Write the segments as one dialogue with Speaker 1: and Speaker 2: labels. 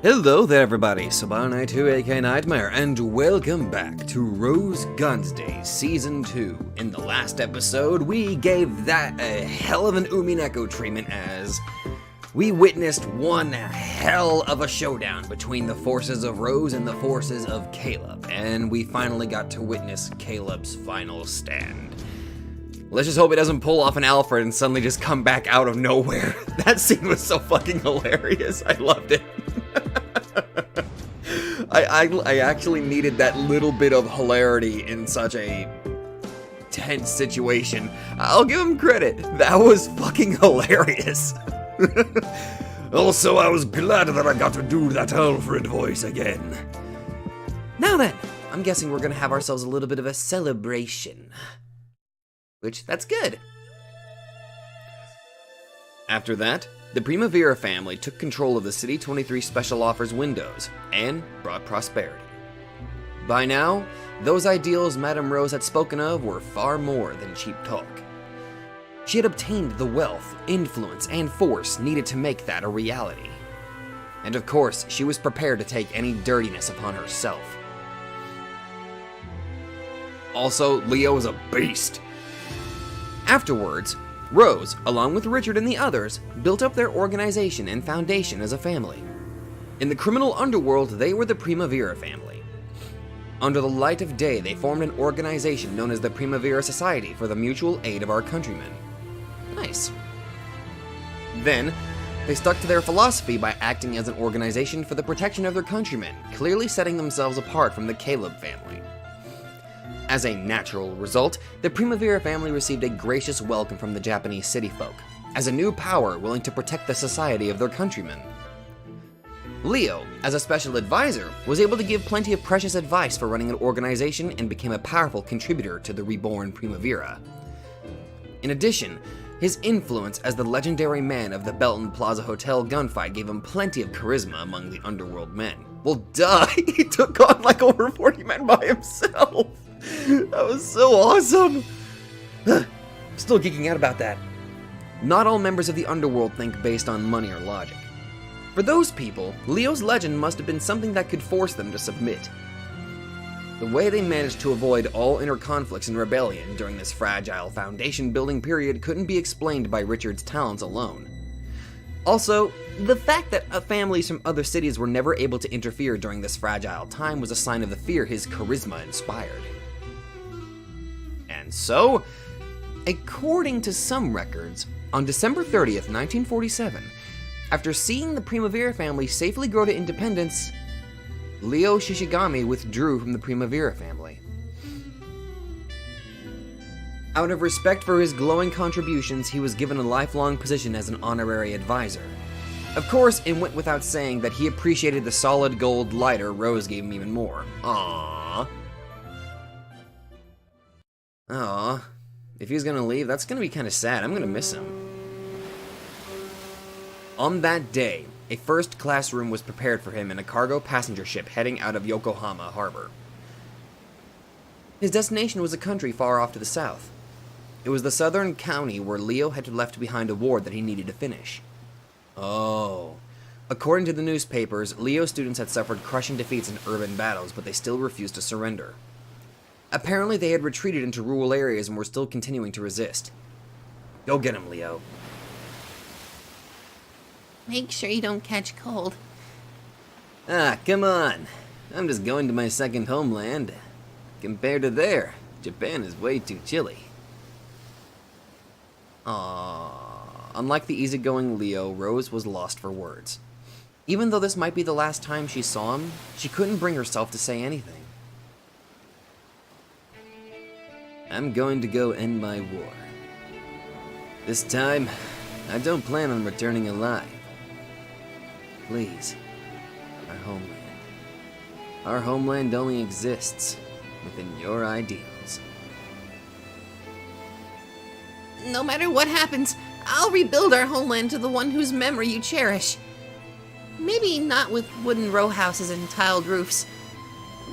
Speaker 1: Hello there everybody, Sabana2 aka Nightmare, and welcome back to Rose Guns Day Season 2. In the last episode, we gave that a hell of an Umineko treatment as we witnessed one hell of a showdown between the forces of Rose and the forces of Caleb, and we finally got to witness Caleb's final stand. Let's just hope it doesn't pull off an Alfred and suddenly just come back out of nowhere. That scene was so fucking hilarious. I loved it. I actually needed that little bit of hilarity in such a tense situation. I'll give him credit. That was fucking hilarious. Also, I was glad that I got to do that Alfred voice again. Now then, I'm guessing we're gonna have ourselves a little bit of a celebration. Which, that's good. After that, the Primavera family took control of the City 23 Special Offers windows and brought prosperity. By now, those ideals Madame Rose had spoken of were far more than cheap talk. She had obtained the wealth, influence, and force needed to make that a reality. And of course, she was prepared to take any dirtiness upon herself. Also, Leo is a beast. Afterwards, Rose, along with Richard and the others, built up their organization and foundation as a family. In the criminal underworld, they were the Primavera family. Under the light of day, they formed an organization known as the Primavera Society for the mutual aid of our countrymen. Nice. Then, they stuck to their philosophy by acting as an organization for the protection of their countrymen, clearly setting themselves apart from the Caleb family. As a natural result, the Primavera family received a gracious welcome from the Japanese city folk, as a new power willing to protect the society of their countrymen. Leo, as a special advisor, was able to give plenty of precious advice for running an organization and became a powerful contributor to the reborn Primavera. In addition, his influence as the legendary man of the Belton Plaza Hotel gunfight gave him plenty of charisma among the underworld men. Well, duh, he took on like over 40 men by himself. That was so awesome! Still geeking out about that. Not all members of the underworld think based on money or logic. For those people, Leo's legend must have been something that could force them to submit. The way they managed to avoid all inner conflicts and rebellion during this fragile foundation-building period couldn't be explained by Richard's talents alone. Also, the fact that families from other cities were never able to interfere during this fragile time was a sign of the fear his charisma inspired. And so, according to some records, on December 30th, 1947, after seeing the Primavera family safely grow to independence, Leo Shishigami withdrew from the Primavera family. Out of respect for his glowing contributions, he was given a lifelong position as an honorary advisor. Of course, it went without saying that he appreciated the solid gold lighter Rose gave him even more. Aww. Aw, if he's gonna leave, that's gonna be kinda sad. I'm gonna miss him. On that day, a first-class room was prepared for him in a cargo passenger ship heading out of Yokohama Harbor. His destination was a country far off to the south. It was the southern county where Leo had left behind a war that he needed to finish. Oh. According to the newspapers, Leo students had suffered crushing defeats in urban battles, but they still refused to surrender. Apparently they had retreated into rural areas and were still continuing to resist. Go get him, Leo.
Speaker 2: Make sure you don't catch cold.
Speaker 1: Ah, come on. I'm just going to my second homeland. Compared to there, Japan is way too chilly. Unlike the easygoing Leo, Rose was lost for words. Even though this might be the last time she saw him, she couldn't bring herself to say anything. I'm going to go end my war. This time, I don't plan on returning alive. Please, our homeland. Our homeland only exists within your ideals.
Speaker 2: No matter what happens, I'll rebuild our homeland to the one whose memory you cherish. Maybe not with wooden row houses and tiled roofs,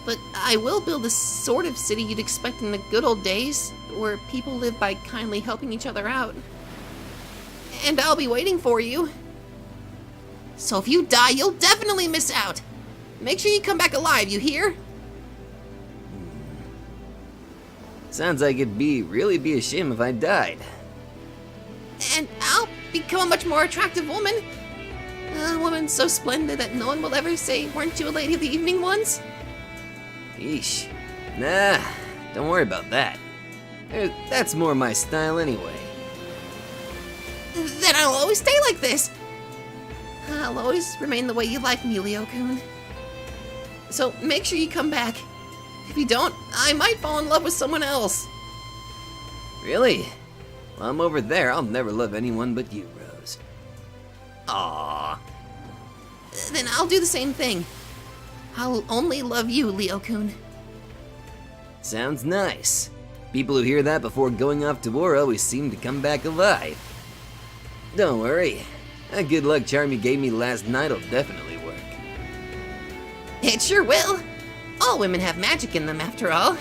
Speaker 2: but I will build the sort of city you'd expect in the good old days, where people live by kindly helping each other out. And I'll be waiting for you. So if you die, you'll definitely miss out. Make sure you come back alive, you hear?
Speaker 1: Sounds like it'd really be a shame if I died.
Speaker 2: And I'll become a much more attractive woman. A woman so splendid that no one will ever say, "Weren't you a lady of the evening once?"
Speaker 1: Eesh. Nah, don't worry about that. That's more my style anyway.
Speaker 2: Then I'll always stay like this. I'll always remain the way you like me, Leo-kun. So make sure you come back. If you don't, I might fall in love with someone else.
Speaker 1: Really? Well, I'm over there. I'll never love anyone but you, Rose. Aww.
Speaker 2: Then I'll do the same thing. I'll only love you, Leo-kun.
Speaker 1: Sounds nice. People who hear that before going off to war always seem to come back alive. Don't worry. That good luck charm you gave me last night will definitely work.
Speaker 2: It sure will. All women have magic in them, after all.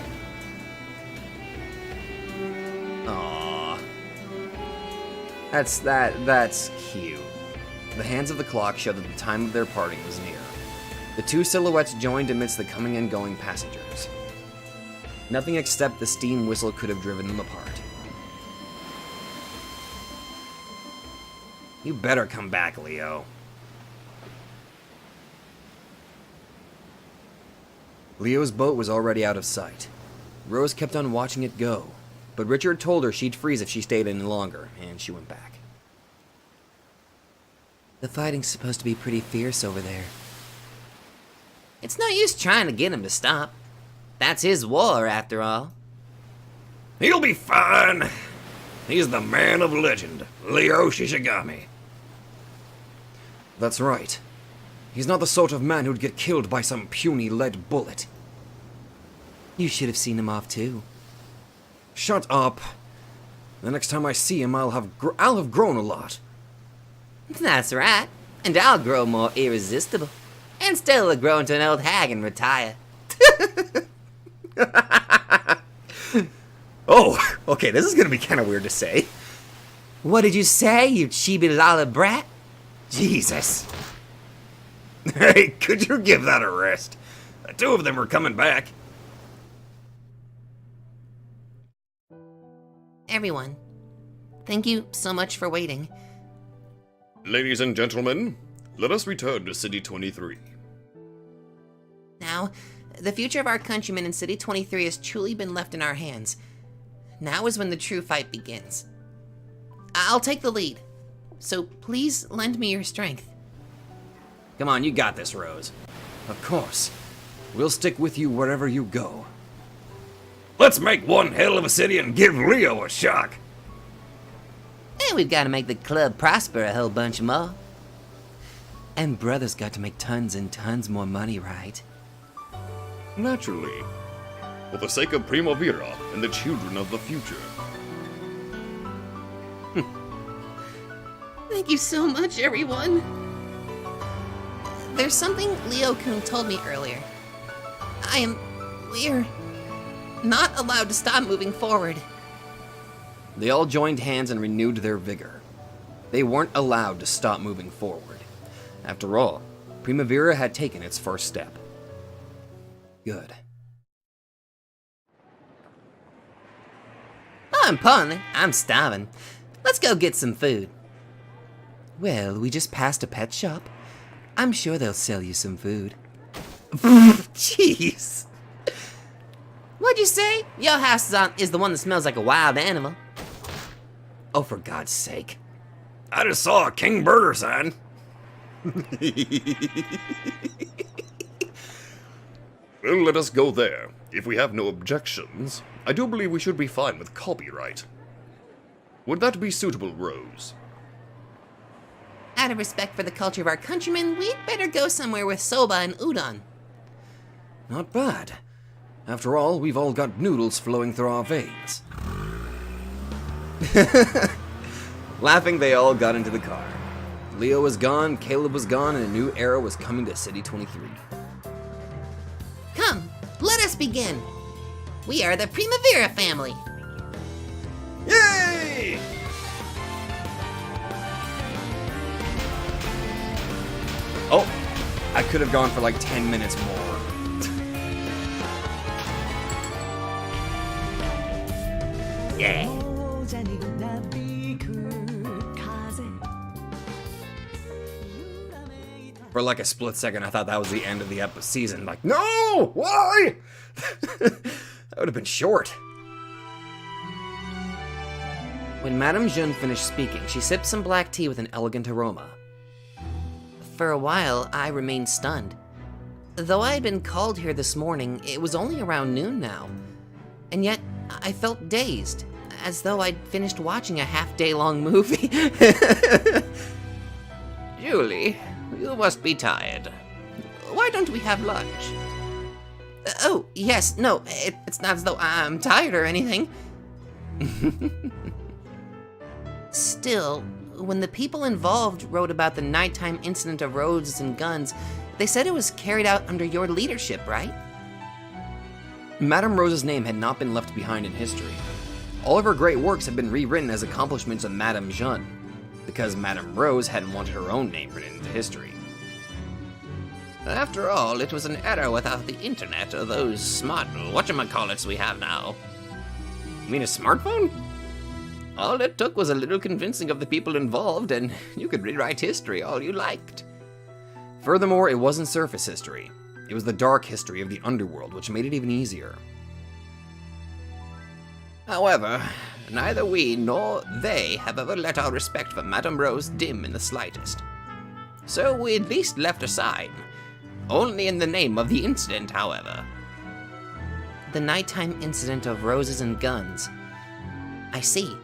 Speaker 1: Aww. That's cute. The hands of the clock showed that the time of their parting was near. The two silhouettes joined amidst the coming and going passengers. Nothing except the steam whistle could have driven them apart. You better come back, Leo. Leo's boat was already out of sight. Rose kept on watching it go, but Richard told her she'd freeze if she stayed any longer, and she went back. The fighting's supposed to be pretty fierce over there.
Speaker 2: It's no use trying to get him to stop. That's his war, after all.
Speaker 3: He'll be fine. He's the man of legend, Leo Shishigami.
Speaker 1: That's right. He's not the sort of man who'd get killed by some puny lead bullet. You should have seen him off too. Shut up. The next time I see him, I'll have grown a lot.
Speaker 2: That's right. And I'll grow more irresistible. And still grow into an old hag and retire.
Speaker 1: Oh, okay, this is gonna be kind of weird to say.
Speaker 2: What did you say, you chibi-lala brat?
Speaker 1: Jesus.
Speaker 3: Hey, could you give that a rest? The two of them are coming back.
Speaker 2: Everyone, thank you so much for waiting.
Speaker 3: Ladies and gentlemen, let us return to City 23.
Speaker 2: Now, the future of our countrymen in City 23 has truly been left in our hands. Now is when the true fight begins. I'll take the lead, so please lend me your strength.
Speaker 1: Come on, you got this, Rose. Of course. We'll stick with you wherever you go.
Speaker 3: Let's make one hell of a city and give Leo a shock.
Speaker 2: And we've got to make the club prosper a whole bunch more.
Speaker 1: And brother's got to make tons and tons more money, right?
Speaker 3: Naturally. For the sake of Primavera and the children of the future.
Speaker 2: Thank you so much, everyone. There's something Leo-kun told me earlier. We're not allowed to stop moving forward.
Speaker 1: They all joined hands and renewed their vigor. They weren't allowed to stop moving forward. After all, Primavera had taken its first step. Good.
Speaker 2: Oh, importantly, I'm starving. Let's go get some food.
Speaker 1: Well, we just passed a pet shop. I'm sure they'll sell you some food.
Speaker 2: Jeez. What'd you say? Your house is the one that smells like a wild animal.
Speaker 1: Oh, for God's sake.
Speaker 3: I just saw a King Burger sign. Well, let us go there. If we have no objections, I do believe we should be fine with copyright. Would that be suitable, Rose?
Speaker 2: Out of respect for the culture of our countrymen, we'd better go somewhere with soba and udon.
Speaker 1: Not bad. After all, we've all got noodles flowing through our veins. Laughing, they all got into the car. Leo was gone, Caleb was gone, and a new era was coming to City 23.
Speaker 2: Come, let us begin. We are the Primavera family.
Speaker 3: Yay!
Speaker 1: Oh, I could have gone for like 10 minutes more. Yeah. For like a split second, I thought that was the end of the season. Like, no! Why? That would have been short. When Madame Jeanne finished speaking, she sipped some black tea with an elegant aroma.
Speaker 2: For a while, I remained stunned. Though I had been called here this morning, it was only around noon now. And yet, I felt dazed, as though I'd finished watching a half-day-long movie. Julie, you must be tired. Why don't we have lunch? Oh, yes, no, it's not as though I'm tired or anything. Still, when the people involved wrote about the nighttime incident of roses and guns, they said it was carried out under your leadership, right?
Speaker 1: Madame Rose's name had not been left behind in history. All of her great works had been rewritten as accomplishments of Madame Jeanne, because Madame Rose hadn't wanted her own name written into history.
Speaker 2: After all, it was an era without the internet or those smart whatchamacallits we have now.
Speaker 1: You mean a smartphone?
Speaker 2: All it took was a little convincing of the people involved, and you could rewrite history all you liked.
Speaker 1: Furthermore, it wasn't surface history. It was the dark history of the underworld, which made it even easier.
Speaker 2: However, neither we nor they have ever let our respect for Madame Rose dim in the slightest. So we at least left a sign. Only in the name of the incident, however. The nighttime incident of roses and guns. I see.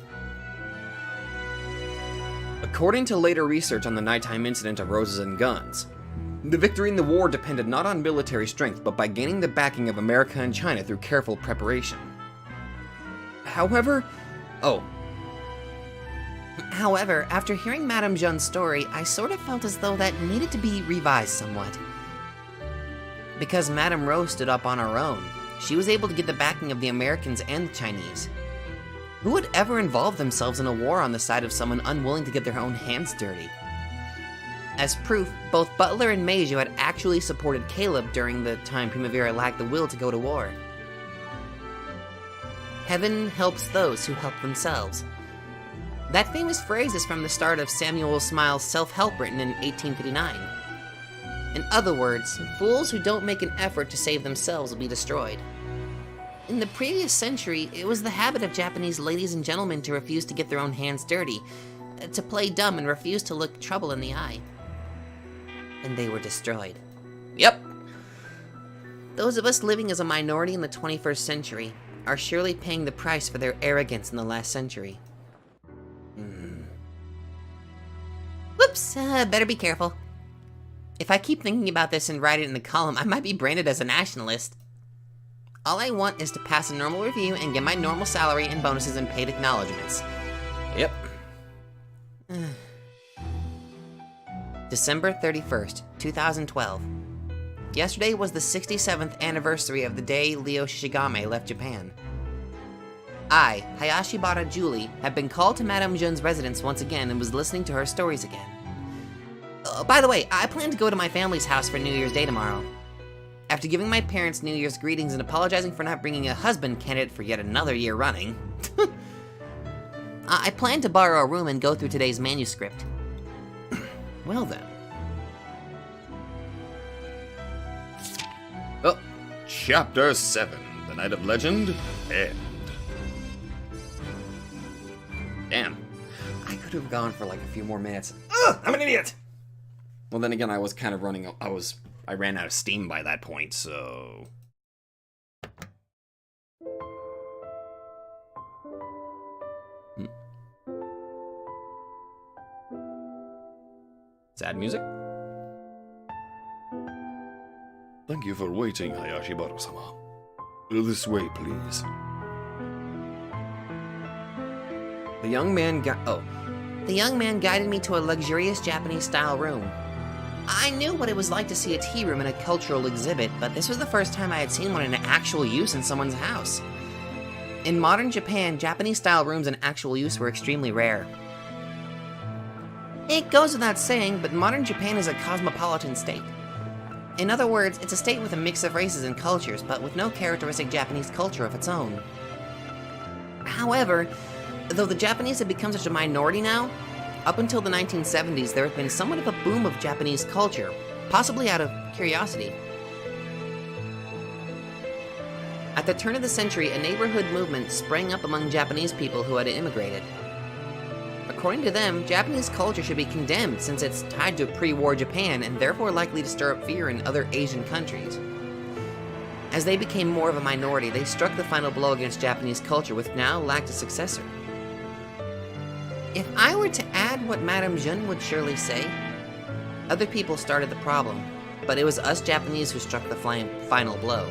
Speaker 1: According to later research on the nighttime incident of roses and guns, the victory in the war depended not on military strength, but by gaining the backing of America and China through careful preparation. However, after hearing Madame Jeanne's story, I sort of felt as though that needed to be revised somewhat. Because Madame Rose stood up on her own, she was able to get the backing of the Americans and the Chinese. Who would ever involve themselves in a war on the side of someone unwilling to get their own hands dirty? As proof, both Butler and Meiju had actually supported Caleb during the time Primavera lacked the will to go to war. Heaven helps those who help themselves. That famous phrase is from the start of Samuel Smiles' Self-Help written in 1859. In other words, fools who don't make an effort to save themselves will be destroyed. In the previous century, it was the habit of Japanese ladies and gentlemen to refuse to get their own hands dirty, to play dumb and refuse to look trouble in the eye. And they were destroyed. Yep. Those of us living as a minority in the 21st century are surely paying the price for their arrogance in the last century. Whoops, better be careful. If I keep thinking about this and write it in the column, I might be branded as a nationalist. All I want is to pass a normal review and get my normal salary and bonuses and paid acknowledgements. Yep.
Speaker 2: December 31st, 2012. Yesterday was the 67th anniversary of the day Leo Shigame left Japan. I, Hayashibara Julie, have been called to Madame Jeanne's residence once again and was listening to her stories again. By the way, I plan to go to my family's house for New Year's Day tomorrow. After giving my parents New Year's greetings and apologizing for not bringing a husband candidate for yet another year running, I plan to borrow a room and go through today's manuscript.
Speaker 1: Well then. Oh,
Speaker 3: Chapter 7, The Night of Legend, End.
Speaker 1: Damn. I could have gone for like a few more minutes. Ugh, I'm an idiot! Well, then again, I was kind of running... I ran out of steam by that point, so... Sad music?
Speaker 3: Thank you for waiting, Hayashibara-sama. This way, please.
Speaker 1: The young man
Speaker 2: The young man guided me to a luxurious Japanese-style room. I knew what it was like to see a tea room in a cultural exhibit, but this was the first time I had seen one in actual use in someone's house. In modern Japan, Japanese-style rooms in actual use were extremely rare. It goes without saying, but modern Japan is a cosmopolitan state. In other words, it's a state with a mix of races and cultures, but with no characteristic Japanese culture of its own. However, though the Japanese have become such a minority now, up until the 1970s there had been somewhat of a boom of Japanese culture, possibly out of curiosity. At the turn of the century, a neighborhood movement sprang up among Japanese people who had immigrated. According to them, Japanese culture should be condemned since it's tied to pre-war Japan and therefore likely to stir up fear in other Asian countries. As they became more of a minority, they struck the final blow against Japanese culture, which now lacked a successor. If I were to add what Madame Jun would surely say, other people started the problem, but it was us Japanese who struck the final blow.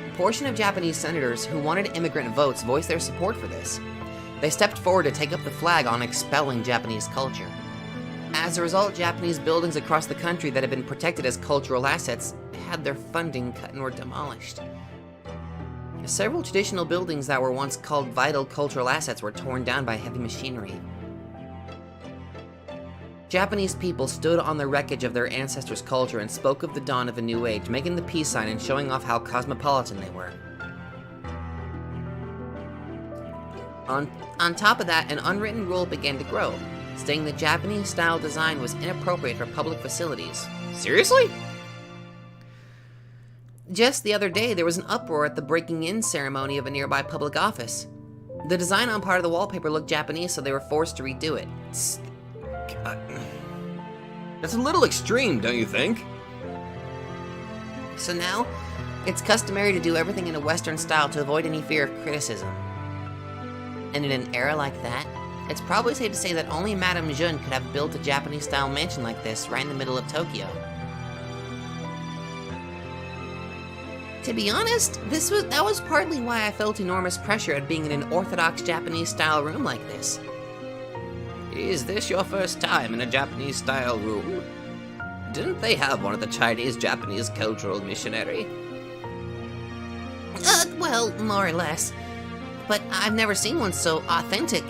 Speaker 2: A portion of Japanese senators who wanted immigrant votes voiced their support for this. They stepped forward to take up the flag on expelling Japanese culture. As a result, Japanese buildings across the country that had been protected as cultural assets had their funding cut and were demolished. Several traditional buildings that were once called vital cultural assets were torn down by heavy machinery. Japanese people stood on the wreckage of their ancestors' culture and spoke of the dawn of a new age, making the peace sign and showing off how cosmopolitan they were. On top of that, an unwritten rule began to grow, stating that Japanese-style design was inappropriate for public facilities. Seriously? Just the other day, there was an uproar at the breaking-in ceremony of a nearby public office. The design on part of the wallpaper looked Japanese, so they were forced to redo it.
Speaker 1: That's a little extreme, don't you think?
Speaker 2: So now, it's customary to do everything in a Western style to avoid any fear of criticism. And in an era like that, it's probably safe to say that only Madame Jun could have built a Japanese-style mansion like this right in the middle of Tokyo. To be honest, that was partly why I felt enormous pressure at being in an orthodox Japanese-style room like this.
Speaker 1: Is this your first time in a Japanese-style room? Didn't they have one at the Chinese-Japanese Cultural Missionary?
Speaker 2: Well, more or less. But I've never seen one so authentic,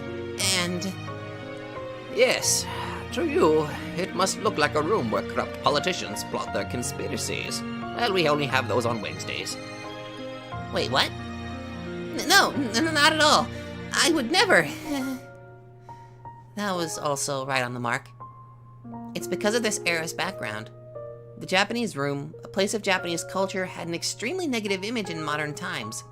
Speaker 2: and...
Speaker 1: Yes, to you, it must look like a room where corrupt politicians plot their conspiracies. Well, we only have those on Wednesdays.
Speaker 2: Wait, what? No, not at all. I would never. That was also right on the mark. It's because of this era's background. The Japanese room, a place of Japanese culture, had an extremely negative image in modern times.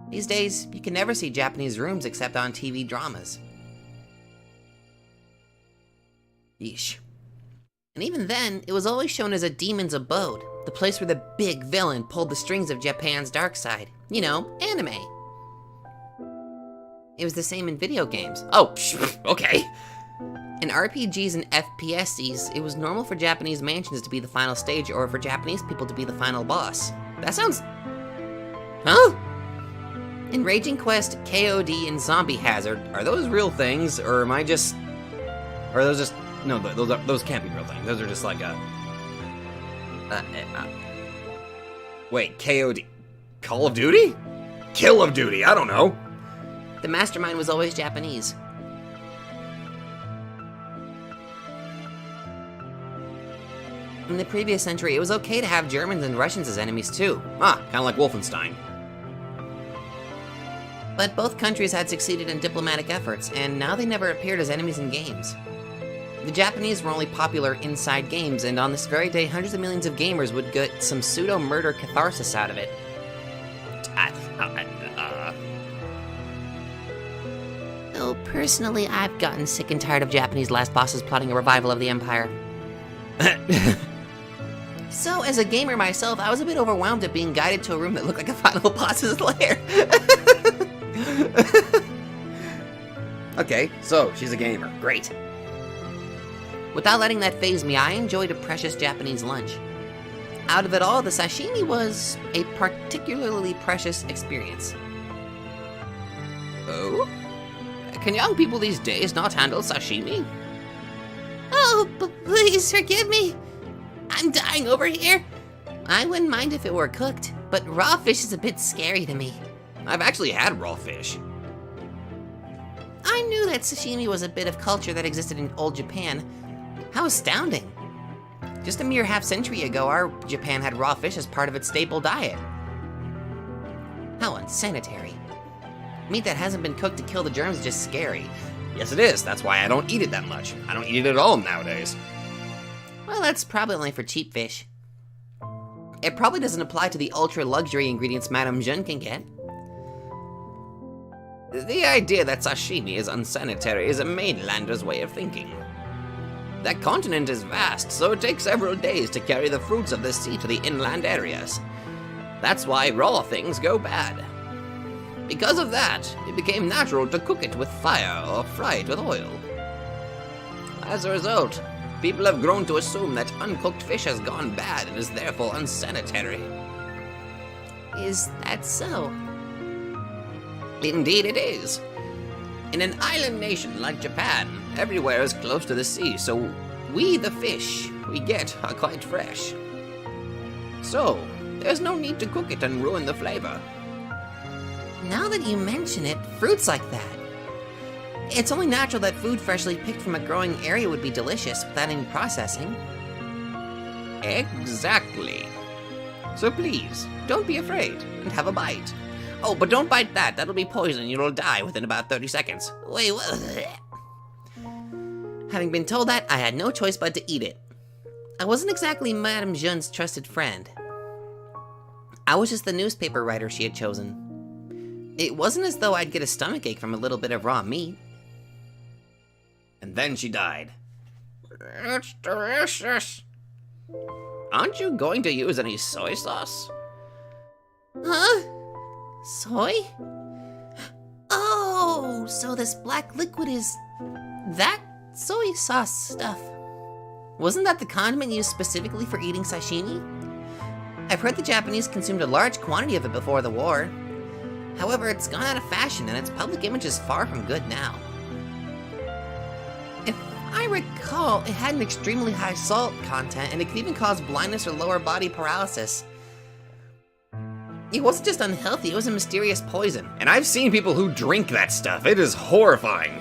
Speaker 2: These days, you can never see Japanese rooms except on TV dramas.
Speaker 1: Yeesh.
Speaker 2: And even then, it was always shown as a demon's abode, the place where the big villain pulled the strings of Japan's dark side. You know, anime. It was the same in video games.
Speaker 1: Oh, okay.
Speaker 2: In RPGs and FPSs, it was normal for Japanese mansions to be the final stage or for Japanese people to be the final boss.
Speaker 1: That sounds... Huh?
Speaker 2: In Raging Quest, KOD, and Zombie Hazard,
Speaker 1: Are those real things, or am I just... Or are those just... No, those can't be real things. Those are just like a... Wait, KOD... Call of Duty? Kill of Duty, I don't know.
Speaker 2: the mastermind was always Japanese. In the previous century, it was okay to have Germans and Russians as enemies too.
Speaker 1: Kinda like Wolfenstein.
Speaker 2: But both countries had succeeded in diplomatic efforts, and now they never appeared as enemies in games. The Japanese were only popular inside games, and on this very day, hundreds of millions of gamers would get some pseudo-murder catharsis out of it. Though personally, I've gotten sick and tired of Japanese last bosses plotting a revival of the Empire. So, as a gamer myself, I was a bit overwhelmed at being guided to a room that looked like a final boss's lair.
Speaker 1: Okay, so she's a gamer. Great.
Speaker 2: Without letting that faze me, I enjoyed a precious Japanese lunch. Out of it all, the sashimi was a particularly precious experience.
Speaker 1: Oh? Can young people these days not handle sashimi?
Speaker 2: Oh, please forgive me. I'm dying over here. I wouldn't mind if it were cooked, but raw fish is a bit scary to me.
Speaker 1: I've actually had raw fish.
Speaker 2: I knew that sashimi was a bit of culture that existed in old Japan. How astounding. Just a mere half-century ago, our Japan had raw fish as part of its staple diet. How unsanitary. Meat that hasn't been cooked to kill the germs is just scary.
Speaker 1: Yes, it is. That's why I don't eat it that much. I don't eat it at all nowadays.
Speaker 2: Well, that's probably only for cheap fish. It probably doesn't apply to the ultra-luxury ingredients Madame Jeanne can get.
Speaker 1: The idea that sashimi is unsanitary is a mainlander's way of thinking. That continent is vast, so it takes several days to carry the fruits of the sea to the inland areas. That's why raw things go bad. Because of that, it became natural to cook it with fire or fry it with oil. As a result, people have grown to assume that uncooked fish has gone bad and is therefore unsanitary.
Speaker 2: Is that so?
Speaker 1: Indeed it is. In an island nation like Japan, everywhere is close to the sea, so the fish we get are quite fresh. So, there's no need to cook it and ruin the flavor.
Speaker 2: Now that you mention it, fruits like that. It's only natural that food freshly picked from a growing area would be delicious without any processing.
Speaker 1: Exactly. So please, don't be afraid and have a bite. Oh, but don't bite that. That'll be poison and you'll die within about 30 seconds.
Speaker 2: Wait, what? Having been told that, I had no choice but to eat it. I wasn't exactly Madame Jeanne's trusted friend. I was just the newspaper writer she had chosen. It wasn't as though I'd get a stomachache from a little bit of raw meat.
Speaker 1: And then she died. It's delicious. Aren't you going to use any soy sauce?
Speaker 2: Huh? Soy? Oh, so this black liquid is that soy sauce stuff. Wasn't that the condiment used specifically for eating sashimi? I've heard the Japanese consumed a large quantity of it before the war. However, it's gone out of fashion and its public image is far from good now. If I recall, it had an extremely high salt content and it could even cause blindness or lower body paralysis. It wasn't just unhealthy, it was a mysterious poison.
Speaker 1: And I've seen people who drink that stuff. It is horrifying.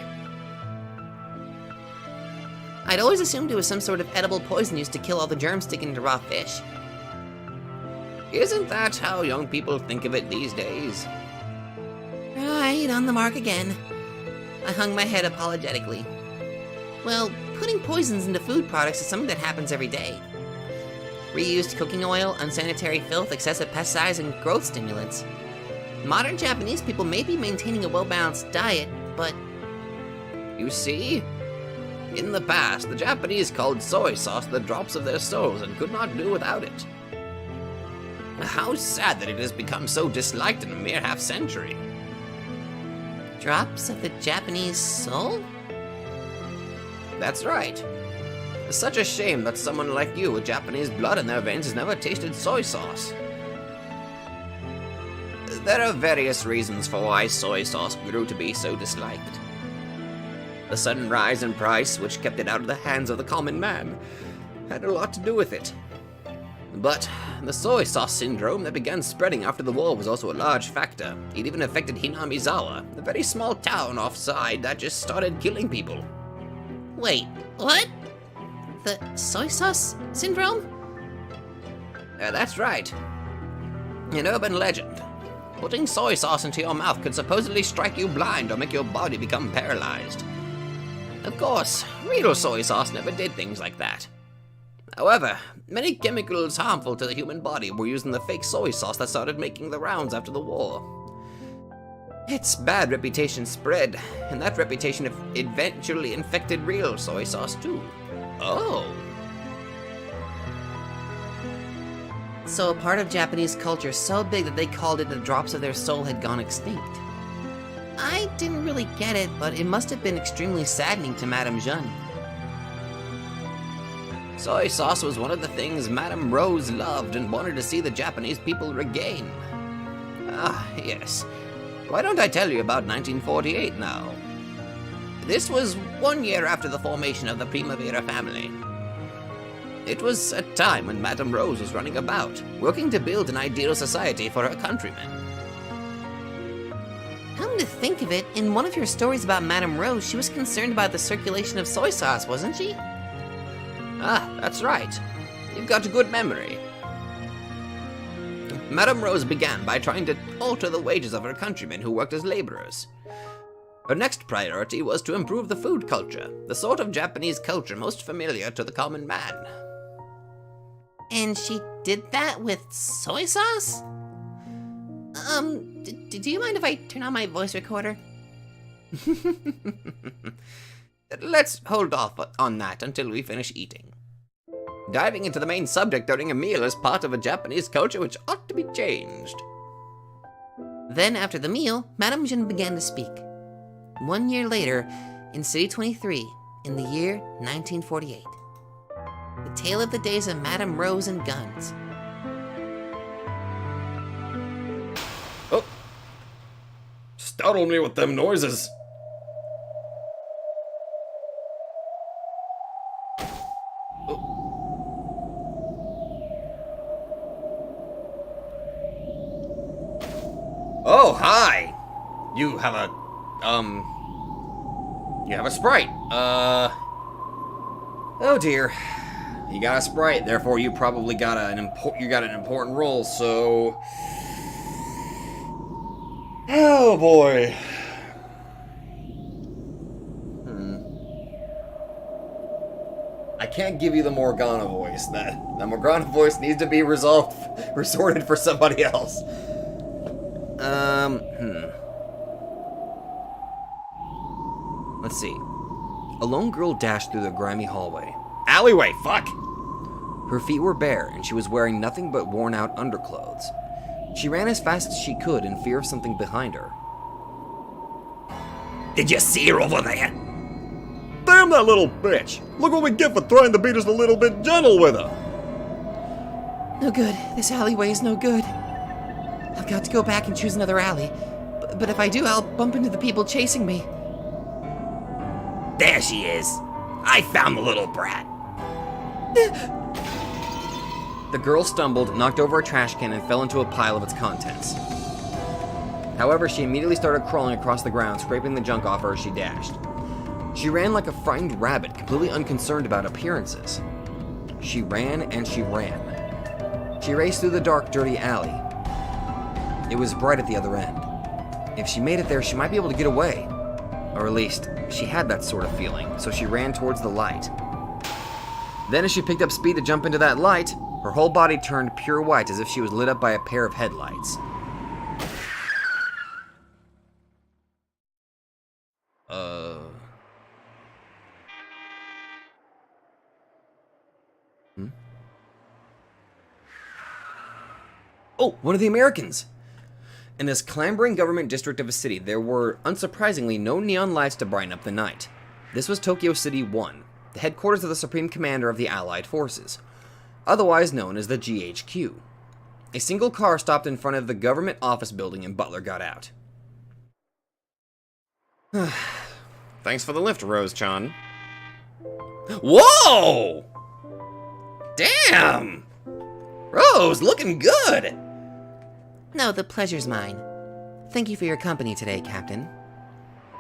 Speaker 2: I'd always assumed it was some sort of edible poison used to kill all the germs sticking to raw fish.
Speaker 1: Isn't that how young people think of it these days?
Speaker 2: Right, on the mark again. I hung my head apologetically. Well, putting poisons into food products is something that happens every day. Reused cooking oil, unsanitary filth, excessive pesticides, and growth stimulants. Modern Japanese people may be maintaining a well-balanced diet, but...
Speaker 1: You see? In the past, the Japanese called soy sauce the drops of their souls and could not do without it. How sad that it has become so disliked in a mere half-century.
Speaker 2: Drops of the Japanese soul?
Speaker 1: That's right. It's such a shame that someone like you with Japanese blood in their veins has never tasted soy sauce. There are various reasons for why soy sauce grew to be so disliked. The sudden rise in price, which kept it out of the hands of the common man, had a lot to do with it. But the soy sauce syndrome that began spreading after the war was also a large factor. It even affected Hinamizawa, a very small town offside that just started killing people.
Speaker 2: Wait, what? The soy sauce syndrome?
Speaker 1: That's right. An urban legend. Putting soy sauce into your mouth could supposedly strike you blind or make your body become paralyzed. Of course, real soy sauce never did things like that. However, many chemicals harmful to the human body were used in the fake soy sauce that started making the rounds after the war. Its bad reputation spread, and that reputation eventually infected real soy sauce too. Oh.
Speaker 2: So a part of Japanese culture so big that they called it the drops of their soul had gone extinct. I didn't really get it, but it must have been extremely saddening to Madame Jeanne.
Speaker 1: Soy sauce was one of the things Madame Rose loved and wanted to see the Japanese people regain. Ah, yes. Why don't I tell you about 1948 now? This was 1 year after the formation of the Primavera family. It was a time when Madame Rose was running about, working to build an ideal society for her countrymen.
Speaker 2: How Come to think of it, in one of your stories about Madame Rose, she was concerned about the circulation of soy sauce, wasn't she?
Speaker 1: Ah, that's right. You've got a good memory. Madame Rose began by trying to alter the wages of her countrymen who worked as laborers. Her next priority was to improve the food culture, the sort of Japanese culture most familiar to the common man.
Speaker 2: And she did that with soy sauce? Do you mind if I turn on my voice recorder?
Speaker 1: Let's hold off on that until we finish eating. Diving into the main subject during a meal is part of a Japanese culture which ought to be changed.
Speaker 2: Then, after the meal, Madame Jeanne began to speak. 1 year later, in City 23, in the year 1948. The tale of the days of Madame Rose and guns.
Speaker 3: Oh! Startled me with them noises.
Speaker 1: Oh, hi! You have a, you have a Sprite. Oh dear. You got a Sprite, therefore you probably got an important role, so... Oh boy. I can't give you the Morgana voice. The Morgana voice needs to be resorted for somebody else. Let's see. A lone girl dashed through the grimy hallway. Alleyway, fuck! Her feet were bare, and she was wearing nothing but worn-out underclothes. She ran as fast as she could in fear of something behind her. Did you see her over there?
Speaker 3: Damn that little bitch! Look what we get for trying to be just a little bit gentle with her!
Speaker 2: No good. This alleyway is no good. I've got to go back and choose another alley. But if I do, I'll bump into the people chasing me.
Speaker 1: There she is. I found the little brat. The girl stumbled, knocked over a trash can, and fell into a pile of its contents. However, she immediately started crawling across the ground, scraping the junk off her as she dashed. She ran like a frightened rabbit, completely unconcerned about appearances. She ran and she ran. She raced through the dark, dirty alley. It was bright at the other end. If she made it there, she might be able to get away. Or at least, she had that sort of feeling, so she ran towards the light. Then as she picked up speed to jump into that light, her whole body turned pure white as if she was lit up by a pair of headlights. Oh, one of the Americans! In this clambering government district of a city, there were, unsurprisingly, no neon lights to brighten up the night. This was Tokyo City 1, the headquarters of the Supreme Commander of the Allied Forces, otherwise known as the GHQ. A single car stopped in front of the government office building and Butler got out. Thanks for the lift, Rose-chan. Whoa! Damn! Rose, looking good!
Speaker 2: No, the pleasure's mine. Thank you for your company today, Captain.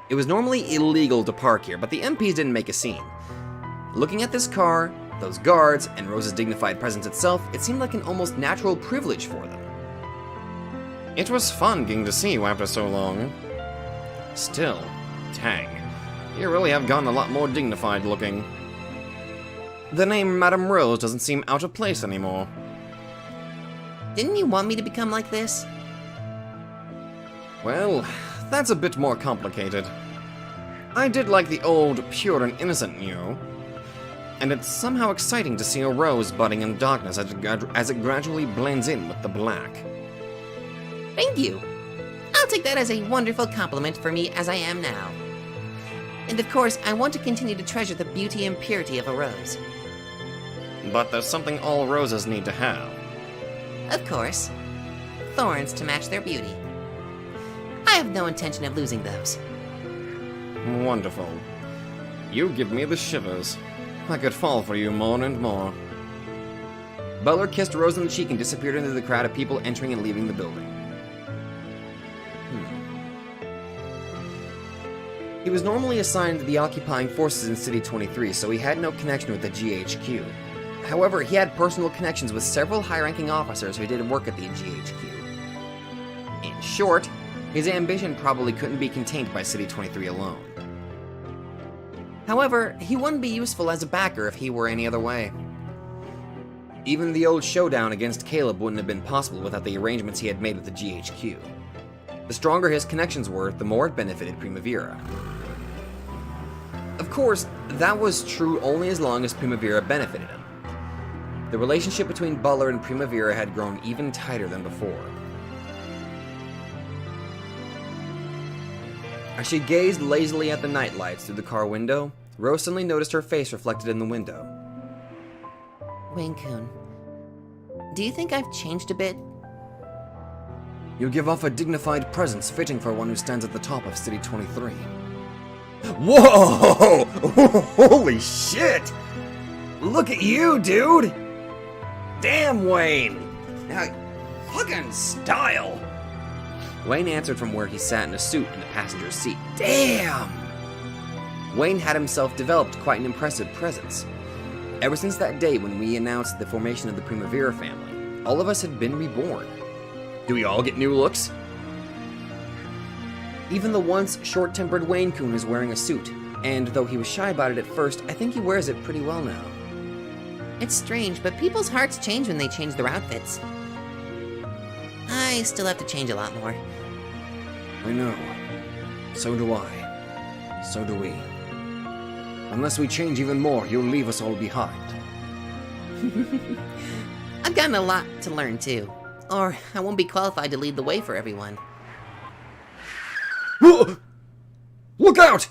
Speaker 1: It was normally illegal to park here, but the MPs didn't make a scene. Looking at this car, those guards, and Rose's dignified presence itself, it seemed like an almost natural privilege for them. It was fun getting to see you after so long. Still, Tang, you really have gotten a lot more dignified looking. The name Madame Rose doesn't seem out of place anymore.
Speaker 2: Didn't you want me to become like this?
Speaker 1: Well, that's a bit more complicated. I did like the old, pure and innocent you. And it's somehow exciting to see a rose budding in darkness as it gradually blends in with the black.
Speaker 2: Thank you. I'll take that as a wonderful compliment for me as I am now. And of course, I want to continue to treasure the beauty and purity of a rose.
Speaker 1: But there's something all roses need to have.
Speaker 2: Of course. Thorns to match their beauty. I have no intention of losing those.
Speaker 1: Wonderful. You give me the shivers. I could fall for you more and more. Butler kissed Rose on the cheek and disappeared into the crowd of people entering and leaving the building. He was normally assigned to the occupying forces in City 23, so he had no connection with the GHQ. However, he had personal connections with several high-ranking officers who did work at the GHQ. In short, his ambition probably couldn't be contained by City 23 alone. However, he wouldn't be useful as a backer if he were any other way. Even the old showdown against Caleb wouldn't have been possible without the arrangements he had made with the GHQ. The stronger his connections were, the more it benefited Primavera. Of course, that was true only as long as Primavera benefited him. The relationship between Butler and Primavera had grown even tighter than before. As she gazed lazily at the nightlights through the car window, Rose suddenly noticed her face reflected in the window.
Speaker 2: Wayne-kun, do you think I've changed a bit?
Speaker 1: You give off a dignified presence fitting for one who stands at the top of City 23. Whoa! Holy shit! Look at you, dude! Damn, Wayne! Now, fucking style! Wayne answered from where he sat in a suit in the passenger's seat. Damn! Wayne had himself developed quite an impressive presence. Ever since that day when we announced the formation of the Primavera family, all of us had been reborn. Do we all get new looks? Even the once short-tempered Wayne-kun is wearing a suit, and though he was shy about it at first, I think he wears it pretty well now.
Speaker 2: It's strange, but people's hearts change when they change their outfits. I still have to change a lot more.
Speaker 1: I know. So do I. So do we. Unless we change even more, you'll leave us all behind.
Speaker 2: I've gotten a lot to learn too. Or I won't be qualified to lead the way for everyone.
Speaker 1: Look out!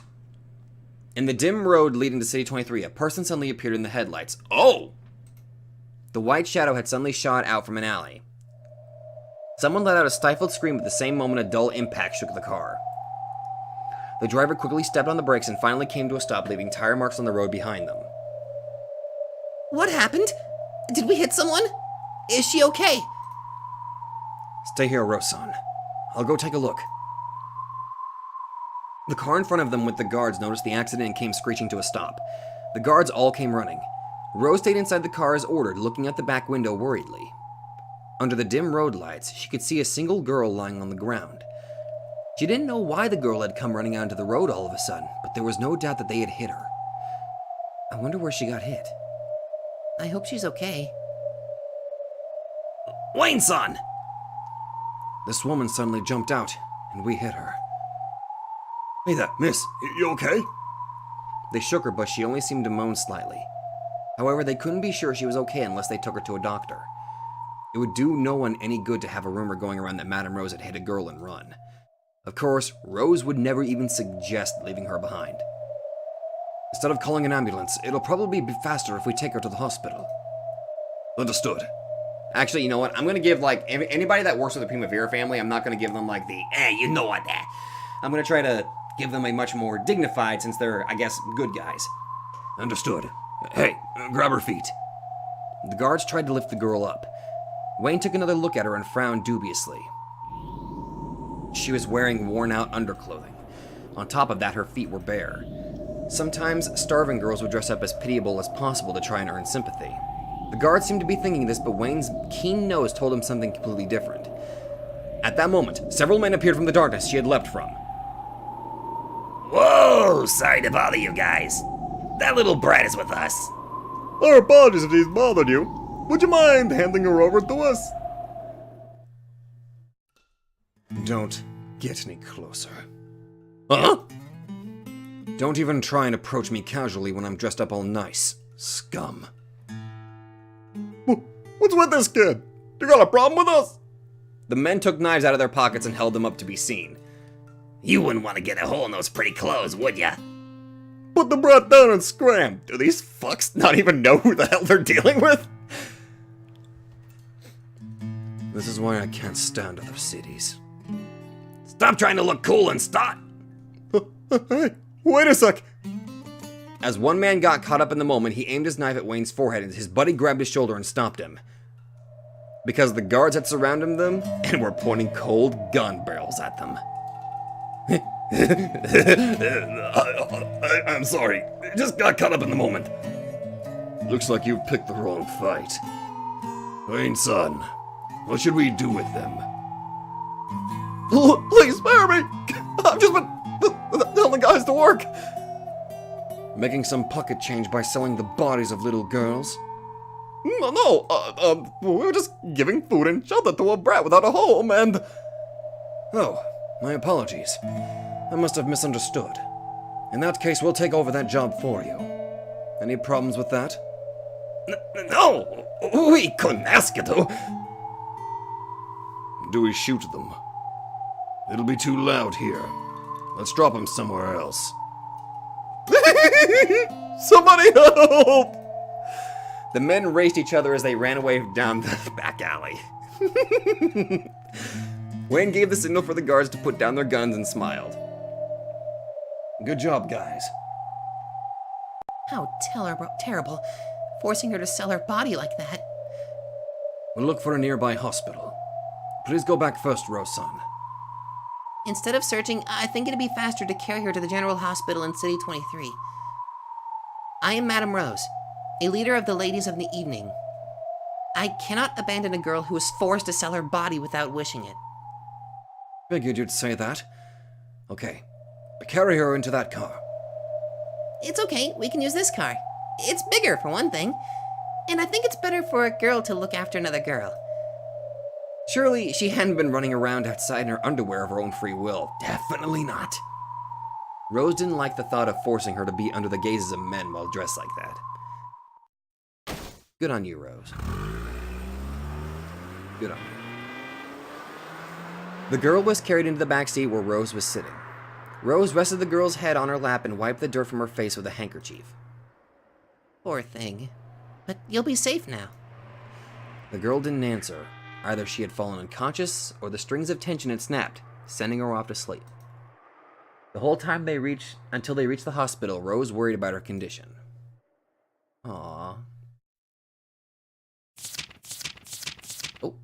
Speaker 1: In the dim road leading to City 23, a person suddenly appeared in the headlights. Oh! The white shadow had suddenly shot out from an alley. Someone let out a stifled scream at the same moment a dull impact shook the car. The driver quickly stepped on the brakes and finally came to a stop, leaving tire marks on the road behind them.
Speaker 2: What happened? Did we hit someone? Is she okay?
Speaker 1: Stay here, Rose-san. I'll go take a look. The car in front of them with the guards noticed the accident and came screeching to a stop. The guards all came running. Rose stayed inside the car as ordered, looking out the back window worriedly. Under the dim road lights, she could see a single girl lying on the ground. She didn't know why the girl had come running onto the road all of a sudden, but there was no doubt that they had hit her. I wonder where she got hit.
Speaker 2: I hope she's okay.
Speaker 1: Wayne-san! This woman suddenly jumped out, and we hit her. Hey there, miss, you okay? They shook her, but she only seemed to moan slightly. However, they couldn't be sure she was okay unless they took her to a doctor. It would do no one any good to have a rumor going around that Madame Rose had hit a girl and run. Of course, Rose would never even suggest leaving her behind. Instead of calling an ambulance, it'll probably be faster if we take her to the hospital. Understood. Actually, you know what? I'm gonna give, like, anybody that works with the Primavera family, I'm not gonna give them, like, the, hey, you know what, I'm gonna try to give them a much more dignified, since they're, I guess, good guys. Understood. Hey, grab her feet. The guards tried to lift the girl up. Wayne took another look at her and frowned dubiously. She was wearing worn-out underclothing. On top of that, her feet were bare. Sometimes, starving girls would dress up as pitiable as possible to try and earn sympathy. The guards seemed to be thinking this, but Wayne's keen nose told him something completely different. At that moment, several men appeared from the darkness she had leapt from.
Speaker 4: Whoa, sorry to bother you guys. That little brat is with us.
Speaker 3: Our apologies if he's bothered you. Would you mind handing her over to us?
Speaker 1: Don't get any closer.
Speaker 3: Huh?
Speaker 1: Don't even try and approach me casually when I'm dressed up all nice, scum.
Speaker 3: What's with this kid? You got a problem with us?
Speaker 1: The men took knives out of their pockets and held them up to be seen.
Speaker 4: You wouldn't want to get a hole in those pretty clothes, would ya?
Speaker 3: Put the brat down and scram. Do these fucks not even know who the hell they're dealing with?
Speaker 1: This is why I can't stand other cities.
Speaker 4: Stop trying to look cool and start.
Speaker 3: Hey, wait a sec.
Speaker 1: As one man got caught up in the moment, he aimed his knife at Wayne's forehead and his buddy grabbed his shoulder and stopped him. Because the guards had surrounded them and were pointing cold gun barrels at them.
Speaker 3: I'm sorry. Just got caught up in the moment. Looks like you picked the wrong fight. Wayne, son, what should we do with them?
Speaker 1: Please spare me! I've just been telling guys to work. Making some pocket change by selling the bodies of little girls? No, we were just giving food and shelter to a brat without a home and... Oh, my apologies. I must have misunderstood. In that case, we'll take over that job for you. Any problems with that?
Speaker 3: No, we couldn't ask you to.
Speaker 1: Do we shoot them? It'll be too loud here. Let's drop them somewhere else. Somebody help! The men raced each other as they ran away down the back alley. Wayne gave the signal for the guards to put down their guns and smiled. Good job, guys.
Speaker 2: How terrible. Forcing her to sell her body like that.
Speaker 1: We'll look for a nearby hospital. Please go back first, Rose-san.
Speaker 2: Instead of searching, I think it'd be faster to carry her to the General Hospital in City 23. I am Madame Rose, a leader of the Ladies of the Evening. I cannot abandon a girl who is forced to sell her body without wishing it.
Speaker 1: Figured you'd say that. Okay, carry her into that car.
Speaker 2: It's okay, we can use this car. It's bigger, for one thing. And I think it's better for a girl to look after another girl.
Speaker 1: Surely she hadn't been running around outside in her underwear of her own free will. Definitely not. Rose didn't like the thought of forcing her to be under the gazes of men while dressed like that. Good on you, Rose. Good on you. The girl was carried into the back seat where Rose was sitting. Rose rested the girl's head on her lap and wiped the dirt from her face with a handkerchief.
Speaker 2: Poor thing. But you'll be safe now.
Speaker 1: The girl didn't answer. Either she had fallen unconscious, or the strings of tension had snapped, sending her off to sleep. The whole time until they reached the hospital, Rose worried about her condition. Aww. Oh.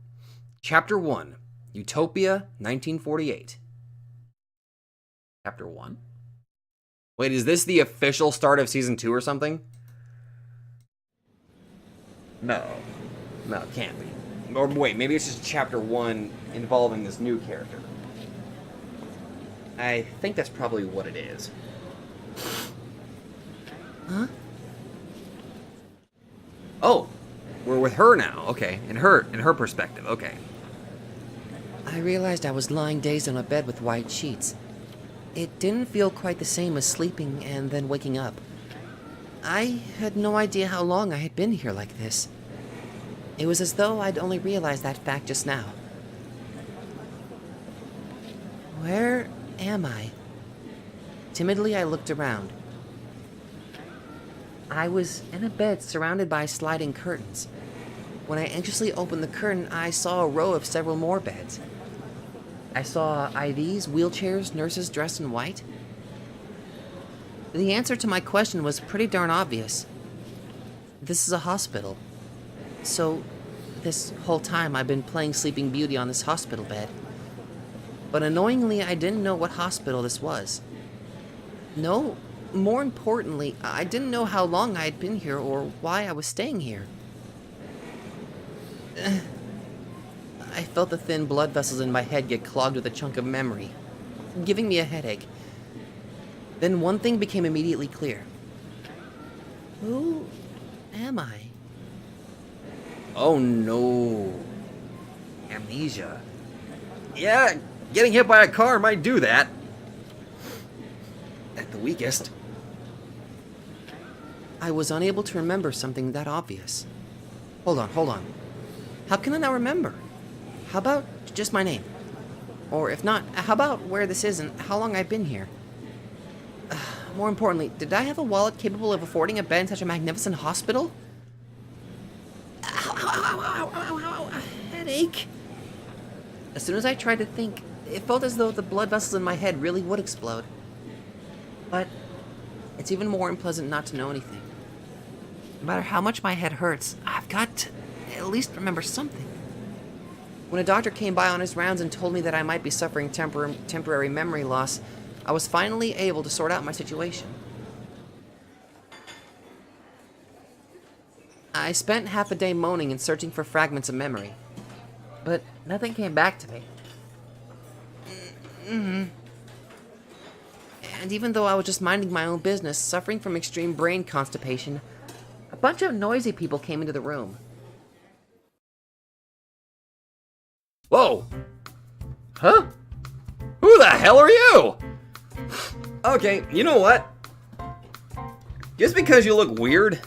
Speaker 1: Chapter 1. Utopia, 1948. Chapter 1? Wait, is this the official start of Season 2 or something? No, it can't be. Or wait, maybe it's just Chapter 1 involving this new character. I think that's probably what it is.
Speaker 2: Huh?
Speaker 1: Oh, we're with her now. Okay, in her perspective. Okay.
Speaker 2: I realized I was lying dazed on a bed with white sheets. It didn't feel quite the same as sleeping and then waking up. I had no idea how long I had been here like this. It was as though I'd only realized that fact just now. Where am I? Timidly, I looked around. I was in a bed surrounded by sliding curtains. When I anxiously opened the curtain, I saw a row of several more beds. I saw IVs, wheelchairs, nurses dressed in white. The answer to my question was pretty darn obvious. This is a hospital. So, this whole time I've been playing Sleeping Beauty on this hospital bed. But annoyingly, I didn't know what hospital this was. No, more importantly, I didn't know how long I had been here or why I was staying here. I felt the thin blood vessels in my head get clogged with a chunk of memory, giving me a headache. Then one thing became immediately clear. Who am I?
Speaker 1: Oh no. Amnesia. Yeah, getting hit by a car might do that. At the weakest.
Speaker 2: I was unable to remember something that obvious. Hold on. How can I now remember? How about just my name? Or if not, how about where this is and how long I've been here? More importantly, did I have a wallet capable of affording a bed in such a magnificent hospital? Ow, headache. As soon as I tried to think, it felt as though the blood vessels in my head really would explode. But it's even more unpleasant not to know anything. No matter how much my head hurts, I've got to at least remember something. When a doctor came by on his rounds and told me that I might be suffering temporary memory loss,
Speaker 1: I was finally able to sort out my situation. I spent half a day moaning and searching for fragments of memory, but nothing came back to me. And even though I was just minding my own business, suffering from extreme brain constipation, a bunch of noisy people came into the room. Whoa! Huh? Who the hell are you? Okay, you know what? Just because you look weird.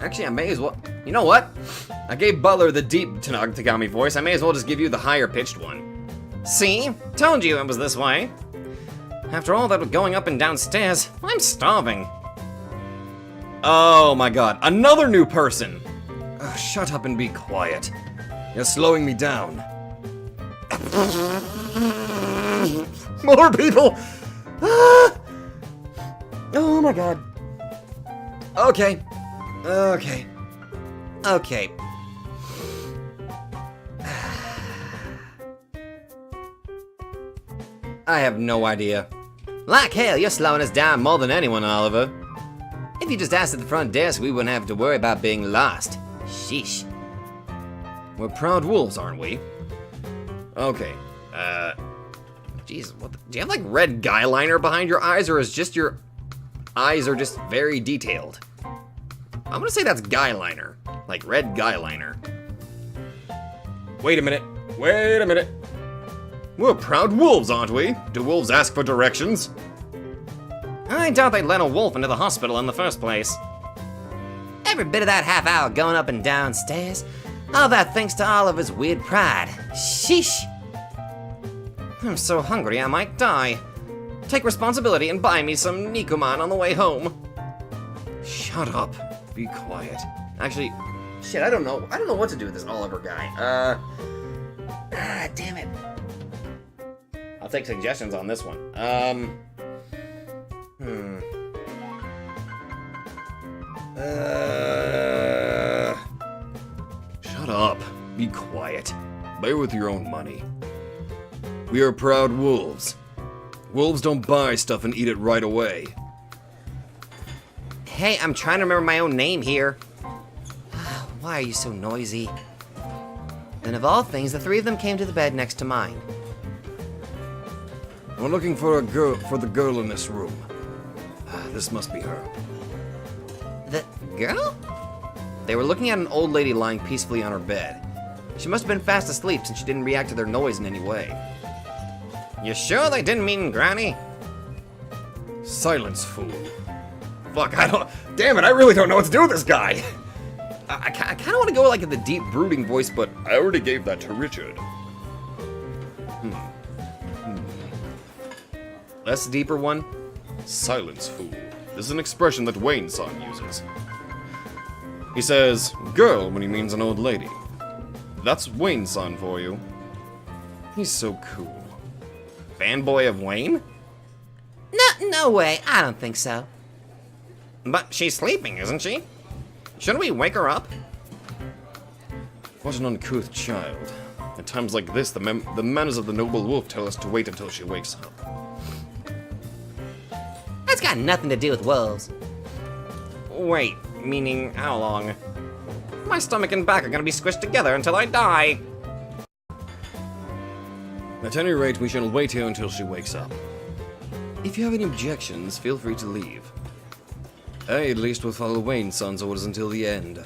Speaker 1: Actually, I may as well. You know what? I gave Butler the deep Tagami voice. I may as well just give you the higher pitched one. See? Told you it was this way. After all that going up and down stairs, I'm starving. Oh my god, another new person! Oh, shut up and be quiet. You're slowing me down. More people! Ah! Oh my god. Okay. Okay. Okay. I have no idea. Like hell, you're slowing us down more than anyone, Oliver. If you just asked at the front desk, we wouldn't have to worry about being lost. Sheesh. We're proud wolves, aren't we? Okay. Jeez, what do you have like red guy liner behind your eyes, or is just your eyes are just very detailed? I'm gonna say that's guy liner. Like red guy liner. Wait a minute. Wait a minute. We're proud wolves, aren't we? Do wolves ask for directions? I doubt they'd let a wolf into the hospital in the first place. Every bit of that half hour going up and down stairs, all that thanks to Oliver's weird pride. Sheesh. I'm so hungry I might die. Take responsibility and buy me some Nikuman on the way home. Shut up. Be quiet. Actually, shit, I don't know. I don't know what to do with this Oliver guy. Damn it. I'll take suggestions on this one. Shut up. Be quiet. Play with your own money. We are proud wolves. Wolves don't buy stuff and eat it right away. Hey, I'm trying to remember my own name here. Why are you so noisy? Then of all things, the three of them came to the bed next to mine. We're looking for the girl in this room. This must be her. The girl? They were looking at an old lady lying peacefully on her bed. She must have been fast asleep since she didn't react to their noise in any way. You sure they didn't mean Granny? Silence, fool. Fuck, damn it, I really don't know what to do with this guy. I kind of want to go like in the deep brooding voice, but I already gave that to Richard. Less deeper one. Silence, fool. This is an expression that Wayne-san uses. He says, girl, when he means an old lady. That's Wayne-san for you. He's so cool. Fanboy of Wayne?
Speaker 2: No way, I don't think so.
Speaker 1: But she's sleeping, isn't she? Shouldn't we wake her up? What an uncouth child. At times like this, the manners of the noble wolf tell us to wait until she wakes up.
Speaker 2: That's got nothing to do with wolves.
Speaker 1: Wait, meaning how long? My stomach and back are gonna be squished together until I die. At any rate, we shall wait here until she wakes up. If you have any objections, feel free to leave. I, at least, will follow Wayne-san's orders until the end.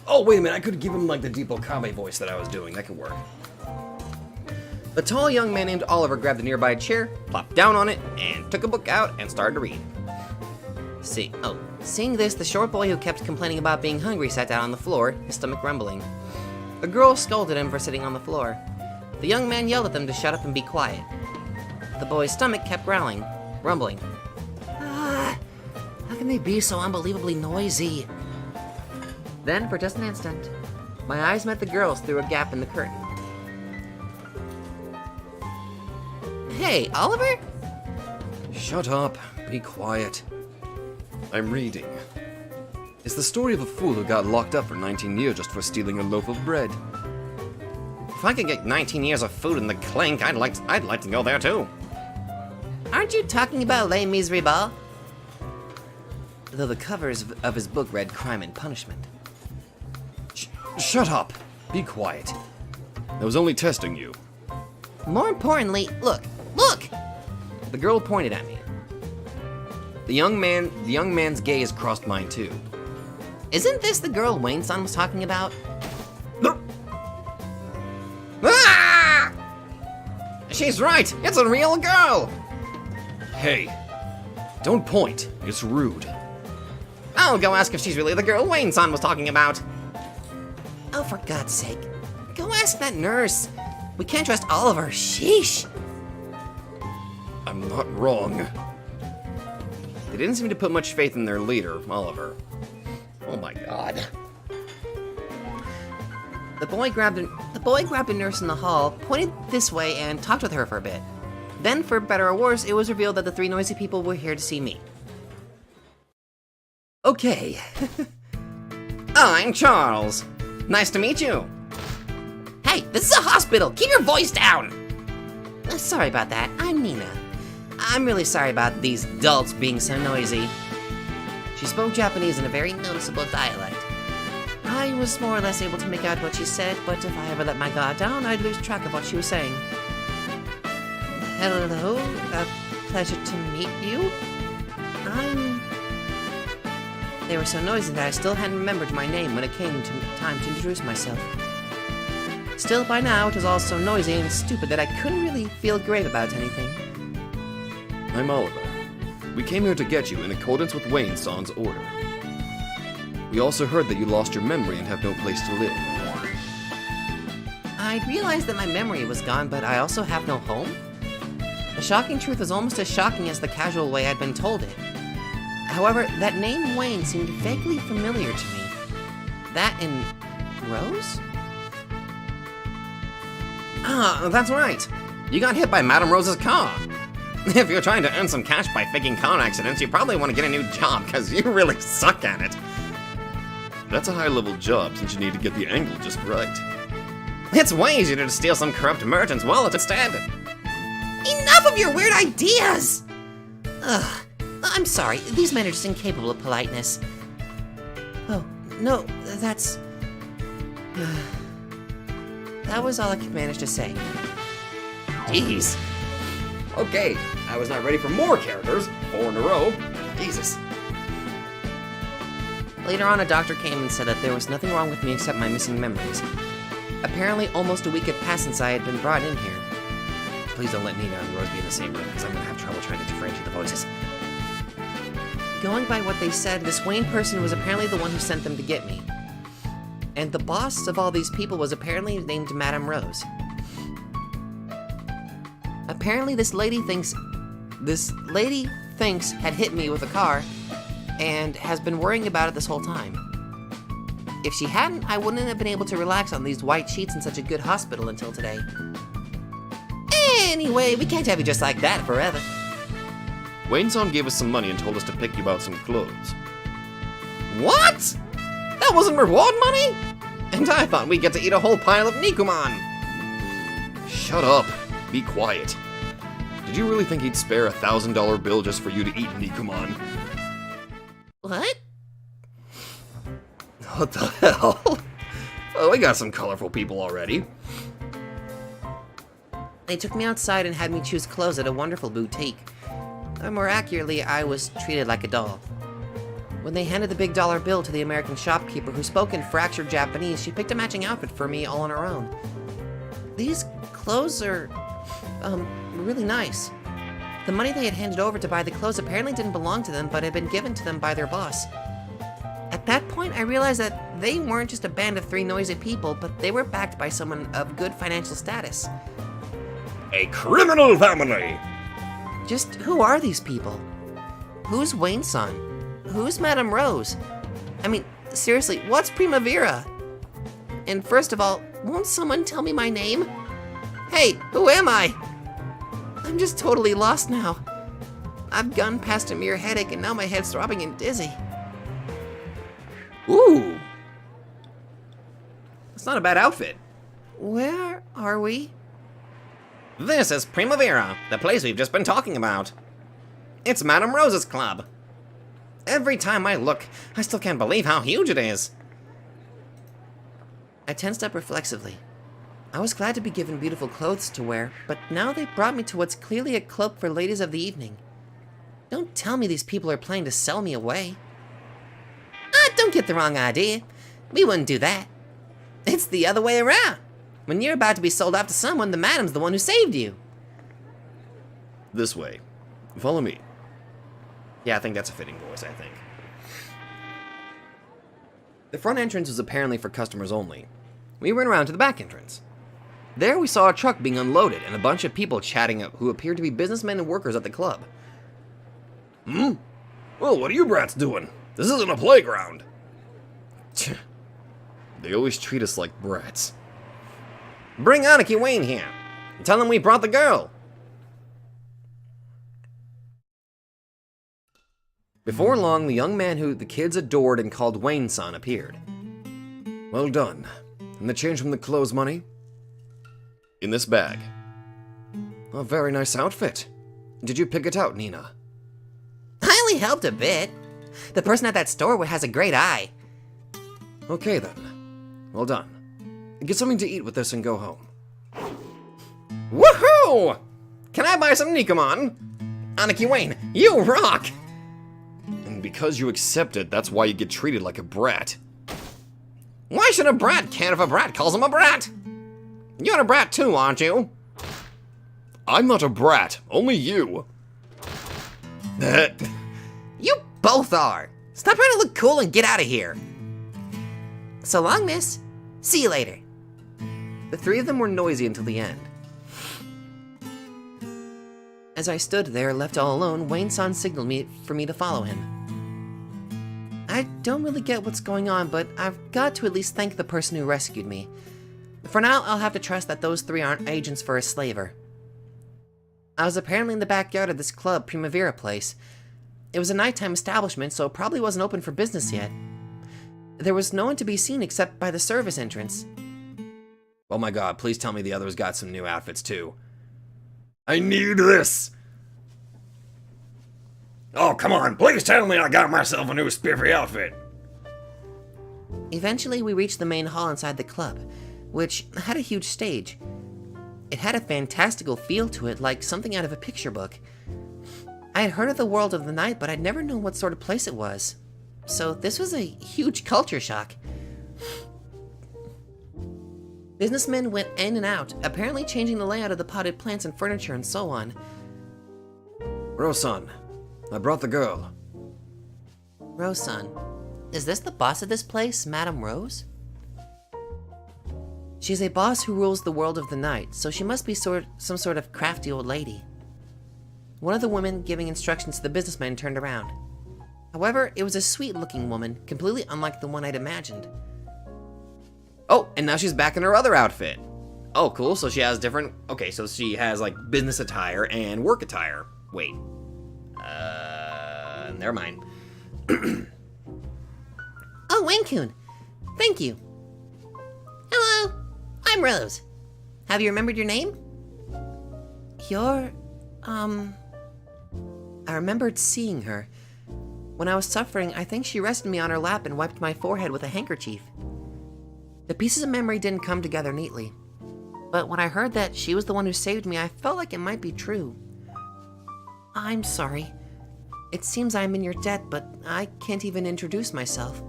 Speaker 1: Oh, wait a minute, I could give him, like, the deep Okabe voice that I was doing. That could work. The tall young man named Oliver grabbed the nearby chair, plopped down on it, and took a book out and started to read. Seeing this, the short boy who kept complaining about being hungry sat down on the floor, his stomach rumbling. A girl scolded him for sitting on the floor. The young man yelled at them to shut up and be quiet. The boy's stomach kept rumbling. How can they be so unbelievably noisy? Then, for just an instant, my eyes met the girl's through a gap in the curtain.
Speaker 2: Hey, Oliver?
Speaker 1: Shut up. Be quiet. I'm reading. It's the story of a fool who got locked up for 19 years just for stealing a loaf of bread. If I could get 19 years of food in the clink, I'd like to go there too.
Speaker 2: Aren't you talking about Les Miserables?
Speaker 1: Though the covers of his book read Crime and Punishment.
Speaker 3: Shut up. Be quiet. I was only testing you.
Speaker 2: More importantly, look!
Speaker 1: The girl pointed at me. The young man's gaze crossed mine too.
Speaker 2: Isn't this the girl Wayne's son was talking about?
Speaker 1: Ah! She's right! It's a real girl!
Speaker 3: Hey, don't point. It's rude.
Speaker 1: I'll go ask if she's really the girl Wayne's son was talking about.
Speaker 2: Oh, for God's sake. Go ask that nurse. We can't trust Oliver. Sheesh.
Speaker 3: I'm not wrong.
Speaker 1: They didn't seem to put much faith in their leader, Oliver. Oh my God.
Speaker 2: The boy grabbed a nurse in the hall, pointed this way, and talked with her for a bit. Then, for better or worse, it was revealed that the three noisy people were here to see me.
Speaker 1: Okay. I'm Charles. Nice to meet you.
Speaker 2: Hey, this is a hospital! Keep your voice down! Sorry about that. I'm Nina. I'm really sorry about these adults being so noisy. She spoke Japanese in a very noticeable dialect. I was more or less able to make out what she said, but if I ever let my guard down, I'd lose track of what she was saying. Hello, a pleasure to meet you. They were so noisy that I still hadn't remembered my name when it came to time to introduce myself. Still, by now, it was all so noisy and stupid that I couldn't really feel great about anything.
Speaker 3: I'm Oliver. We came here to get you in accordance with Wayne's son's order. We also heard that you lost your memory and have no place to live.
Speaker 2: I'd realized that my memory was gone, but I also have no home? The shocking truth was almost as shocking as the casual way I'd been told it. However, that name Wayne seemed vaguely familiar to me. That and Rose?
Speaker 1: Ah, that's right. You got hit by Madame Rose's car. If you're trying to earn some cash by faking car accidents, you probably want to get a new job, because you really suck at it.
Speaker 3: That's a high-level job, since you need to get the angle just right.
Speaker 1: It's way easier to steal some corrupt merchant's wallet instead.
Speaker 2: Enough of your weird ideas! Ugh. I'm sorry, these men are just incapable of politeness. Oh, no, that's... That was all I could manage to say.
Speaker 1: Jeez. Okay, I was not ready for more characters. 4 in a row. Jesus.
Speaker 2: Later on, a doctor came and said that there was nothing wrong with me except my missing memories. Apparently, almost a week had passed since I had been brought in here. Please don't let Nina and Rose be in the same room, because I'm going to have trouble trying to differentiate the voices. Going by what they said, this Wayne person was apparently the one who sent them to get me. And the boss of all these people was apparently named Madame Rose. Apparently this lady thinks had hit me with a car and has been worrying about it this whole time. If she hadn't, I wouldn't have been able to relax on these white sheets in such a good hospital until today. Anyway, we can't have you just like that forever.
Speaker 3: Wayne's son gave us some money and told us to pick you out some clothes.
Speaker 1: What? That wasn't reward money? And I thought we'd get to eat a whole pile of Nikuman.
Speaker 3: Shut up. Be quiet. Did you really think he'd spare a $1,000 bill just for you to eat Nikuman?
Speaker 2: What?
Speaker 1: What the hell? Oh, we got some colorful people already.
Speaker 2: They took me outside and had me choose clothes at a wonderful boutique. Or more accurately, I was treated like a doll. When they handed the big dollar bill to the American shopkeeper who spoke in fractured Japanese, she picked a matching outfit for me all on her own. These clothes are, really nice. The money they had handed over to buy the clothes apparently didn't belong to them, but had been given to them by their boss. At that point, I realized that they weren't just a band of 3 noisy people, but they were backed by someone of good financial status.
Speaker 3: A criminal family!
Speaker 2: Just who are these people? Who's Wayne's son? Who's Madame Rose? I mean, seriously, what's Primavera? And first of all, won't someone tell me my name? Hey, who am I? I'm just totally lost now. I've gone past a mere headache and now my head's throbbing and dizzy.
Speaker 1: Ooh. That's not a bad outfit.
Speaker 2: Where are we?
Speaker 1: This is Primavera, the place we've just been talking about. It's Madame Rose's club. Every time I look, I still can't believe how huge it is. I tensed up reflexively. I was glad to be given beautiful clothes to wear, but now they brought me to what's clearly a club for ladies of the evening. Don't tell me these people are planning to sell me away. Don't get the wrong idea. We wouldn't do that. It's the other way around. When you're about to be sold off to someone, the madam's the one who saved you.
Speaker 3: This way. Follow me.
Speaker 1: Yeah, I think that's a fitting voice, I think. The front entrance was apparently for customers only. We went around to the back entrance. There we saw a truck being unloaded and a bunch of people chatting up who appeared to be businessmen and workers at the club.
Speaker 3: Well, what are you brats doing? This isn't a playground. They always treat us like brats.
Speaker 1: Bring Anarchy Wayne here. And tell him we brought the girl. Before long, the young man who the kids adored and called Wayne's son appeared.
Speaker 3: Well done. And the change from the clothes money? In this bag. A very nice outfit. Did you pick it out, Nina?
Speaker 2: I only helped a bit. The person at that store has a great eye.
Speaker 3: Okay then. Well done. Get something to eat with this and go home.
Speaker 1: Woohoo! Can I buy some Nikomon? Anarchy Wayne, you rock!
Speaker 3: And because you accept it, that's why you get treated like a brat.
Speaker 1: Why should a brat care if a brat calls him a brat? You're a brat too, aren't you?
Speaker 3: I'm not a brat, only you.
Speaker 2: You both are. Stop trying to look cool and get out of here. So long, miss. See you later.
Speaker 1: The three of them were noisy until the end. As I stood there, left all alone, Wayne-san signaled me for me to follow him. I don't really get what's going on, but I've got to at least thank the person who rescued me. For now, I'll have to trust that those three aren't agents for a slaver. I was apparently in the backyard of this club, Primavera Place. It was a nighttime establishment, so it probably wasn't open for business yet. There was no one to be seen except by the service entrance. Oh my god, please tell me the others got some new outfits too.
Speaker 3: I need this! Oh, come on, please tell me I got myself a new spiffy outfit.
Speaker 2: Eventually, we reached the main hall inside the club, which had a huge stage. It had a fantastical feel to it, like something out of a picture book. I had heard of the World of the Night, but I'd never known what sort of place it was. So this was a huge culture shock. Businessmen went in and out, apparently changing the layout of the potted plants and furniture and so on.
Speaker 3: Rose-san, I brought the girl.
Speaker 2: Rose-san, is this the boss of this place, Madame Rose? She's a boss who rules the world of the night, so she must be some sort of crafty old lady. One of the women giving instructions to the businessman turned around. However, it was a sweet-looking woman, completely unlike the one I'd imagined.
Speaker 1: Oh, and now she's back in her other outfit. Oh, cool, so she has different... Okay, so she has, like, business attire and work attire. Wait. Never mind.
Speaker 2: Oh, Wayne-kun. Thank you. Hello, I'm Rose. Have you remembered your name? You're... I remembered seeing her. When I was suffering, I think she rested me on her lap and wiped my forehead with a handkerchief. The pieces of memory didn't come together neatly. But when I heard that she was the one who saved me, I felt like it might be true. I'm sorry. It seems I'm in your debt, but I can't even introduce myself.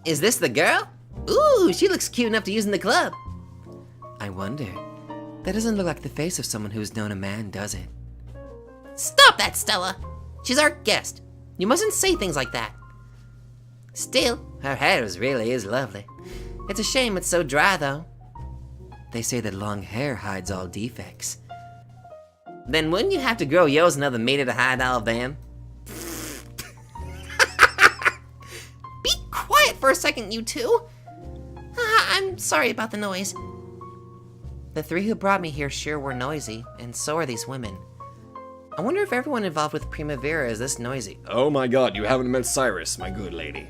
Speaker 2: Is this the girl? Ooh, she looks cute enough to use in the club.
Speaker 1: I wonder. That doesn't look like the face of someone who's known a man, does it?
Speaker 2: Stop that, Stella! She's our guest. You mustn't say things like that. Still, her hair really is lovely. It's a shame it's so dry, though.
Speaker 1: They say that long hair hides all defects.
Speaker 2: Then wouldn't you have to grow yours another meter to hide all of them? Be quiet for a second, you two. I'm sorry about the noise. The three who brought me here sure were noisy, and so are these women. I wonder if everyone involved with Primavera is this noisy.
Speaker 3: Oh my god, you haven't met Cyrus, my good lady.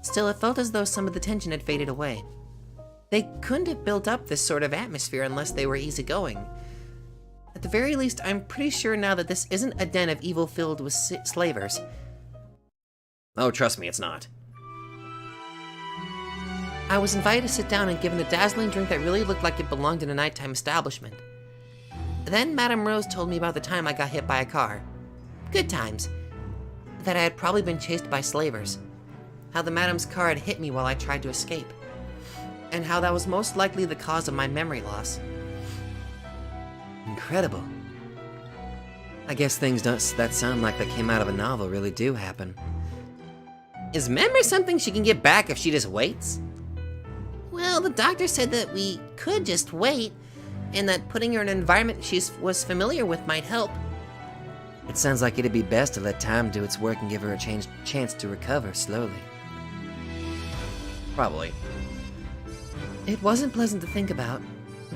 Speaker 2: Still, it felt as though some of the tension had faded away. They couldn't have built up this sort of atmosphere unless they were easygoing. At the very least, I'm pretty sure now that this isn't a den of evil filled with slavers.
Speaker 1: Oh, trust me, it's not.
Speaker 2: I was invited to sit down and given a dazzling drink that really looked like it belonged in a nighttime establishment. Then Madame Rose told me about the time I got hit by a car. Good times. That I had probably been chased by slavers. How the Madame's car had hit me while I tried to escape. And how that was most likely the cause of my memory loss.
Speaker 1: Incredible. I guess things that sound like they came out of a novel really do happen.
Speaker 2: Is memory something she can get back if she just waits? Well, the doctor said that we could just wait, and that putting her in an environment she was familiar with might help.
Speaker 1: It sounds like it'd be best to let time do its work and give her a chance to recover slowly. Probably.
Speaker 2: It wasn't pleasant to think about,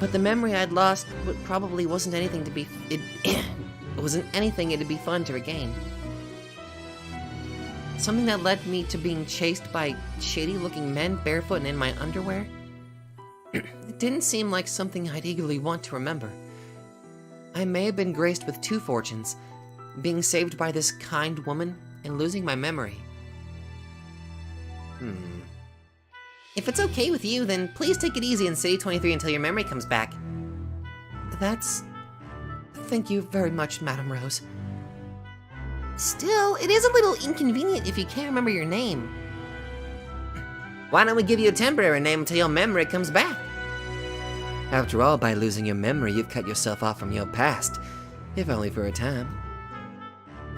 Speaker 2: but the memory I'd lost probably wasn't anything to be... It wasn't anything it'd be fun to regain. Something that led me to being chased by shady-looking men barefoot and in my underwear? It didn't seem like something I'd eagerly want to remember. I may have been graced with two fortunes, being saved by this kind woman and losing my memory. If it's okay with you, then please take it easy in City 23 until your memory comes back. Thank you very much, Madame Rose. Still, it is a little inconvenient if you can't remember your name. Why don't we give you a temporary name until your memory comes back?
Speaker 1: After all, by losing your memory, you've cut yourself off from your past, if only for a time.